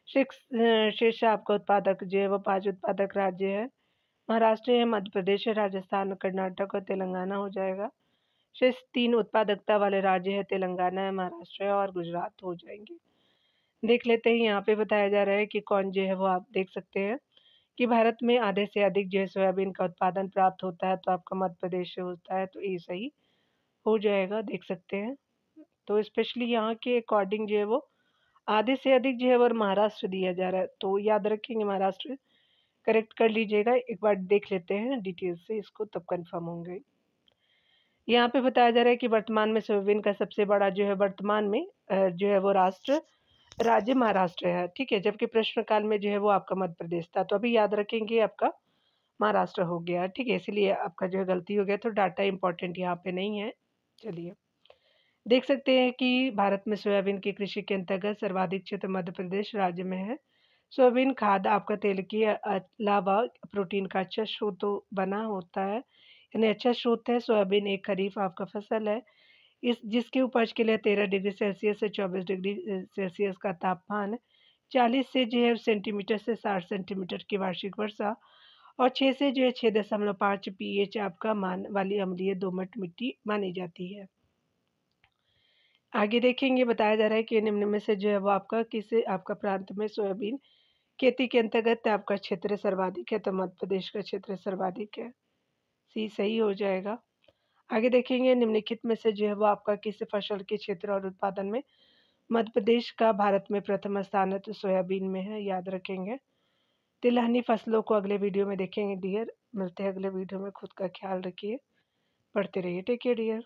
शीर्ष आपका उत्पादक जो है वो 5 उत्पादक राज्य है। महाराष्ट्र है, मध्य प्रदेश है, राजस्थान, कर्नाटक और तेलंगाना हो जाएगा। शीर्ष 3 उत्पादकता वाले राज्य है, तेलंगाना है, महाराष्ट्र है और गुजरात हो जाएंगे। देख लेते हैं, यहाँ पे बताया जा रहा है कि कौन जो है वो आप देख सकते हैं कि भारत में आधे से अधिक जो है सोयाबीन का उत्पादन प्राप्त होता है, तो आपका मध्य प्रदेश से होता है, तो ये सही हो जाएगा, देख सकते हैं। तो स्पेशली यहाँ के अकॉर्डिंग जो है वो आधे से अधिक जो है वो महाराष्ट्र दिया जा रहा है, तो याद रखेंगे महाराष्ट्र, करेक्ट कर लीजिएगा। एक बार देख लेते हैं डिटेल से इसको, तब कंफर्म होंगे। यहाँ पे बताया जा रहा है कि वर्तमान में सोयाबीन का सबसे बड़ा जो है वर्तमान में जो है वो राज्य महाराष्ट्र है, ठीक है, जबकि प्रश्नकाल में जो है वो आपका मध्य प्रदेश था। तो अभी याद रखेंगे आपका महाराष्ट्र हो गया, ठीक है, इसलिए आपका जो है गलती हो गया, तो डाटा इंपॉर्टेंट यहाँ पे नहीं है। चलिए देख सकते हैं कि भारत में सोयाबीन की कृषि के अंतर्गत सर्वाधिक क्षेत्र मध्य प्रदेश राज्य में है। सोयाबीन खाद आपका तेल के अलावा प्रोटीन का अच्छा स्रोत तो बना होता है, यानी अच्छा स्रोत है। सोयाबीन एक खरीफ आपका फसल है, इस जिसकी उपज के लिए 13 डिग्री सेल्सियस से 24 डिग्री सेल्सियस का तापमान, 40 से जो है सेंटीमीटर से 60 सेंटीमीटर की वार्षिक वर्षा और 6 से जो है 6.5 पीएच आपका मान वाली अम्लीय दोमट मिट्टी मानी जाती है। आगे देखेंगे, बताया जा रहा है कि निम्न में से जो है वो आपका किस आपका प्रांत में सोयाबीन खेती के अंतर्गत आपका क्षेत्र सर्वाधिक है, तो मध्य प्रदेश का क्षेत्र सर्वाधिक है, सी सही हो जाएगा। आगे देखेंगे, निम्नलिखित में से जो है वो आपका किस फसल के क्षेत्र और उत्पादन में मध्य प्रदेश का भारत में प्रथम स्थान है, तो सोयाबीन में है, याद रखेंगे। तिलहनी फसलों को अगले वीडियो में देखेंगे डियर। मिलते हैं अगले वीडियो में, खुद का ख्याल रखिए, पढ़ते रहिए, टेक केयर डियर।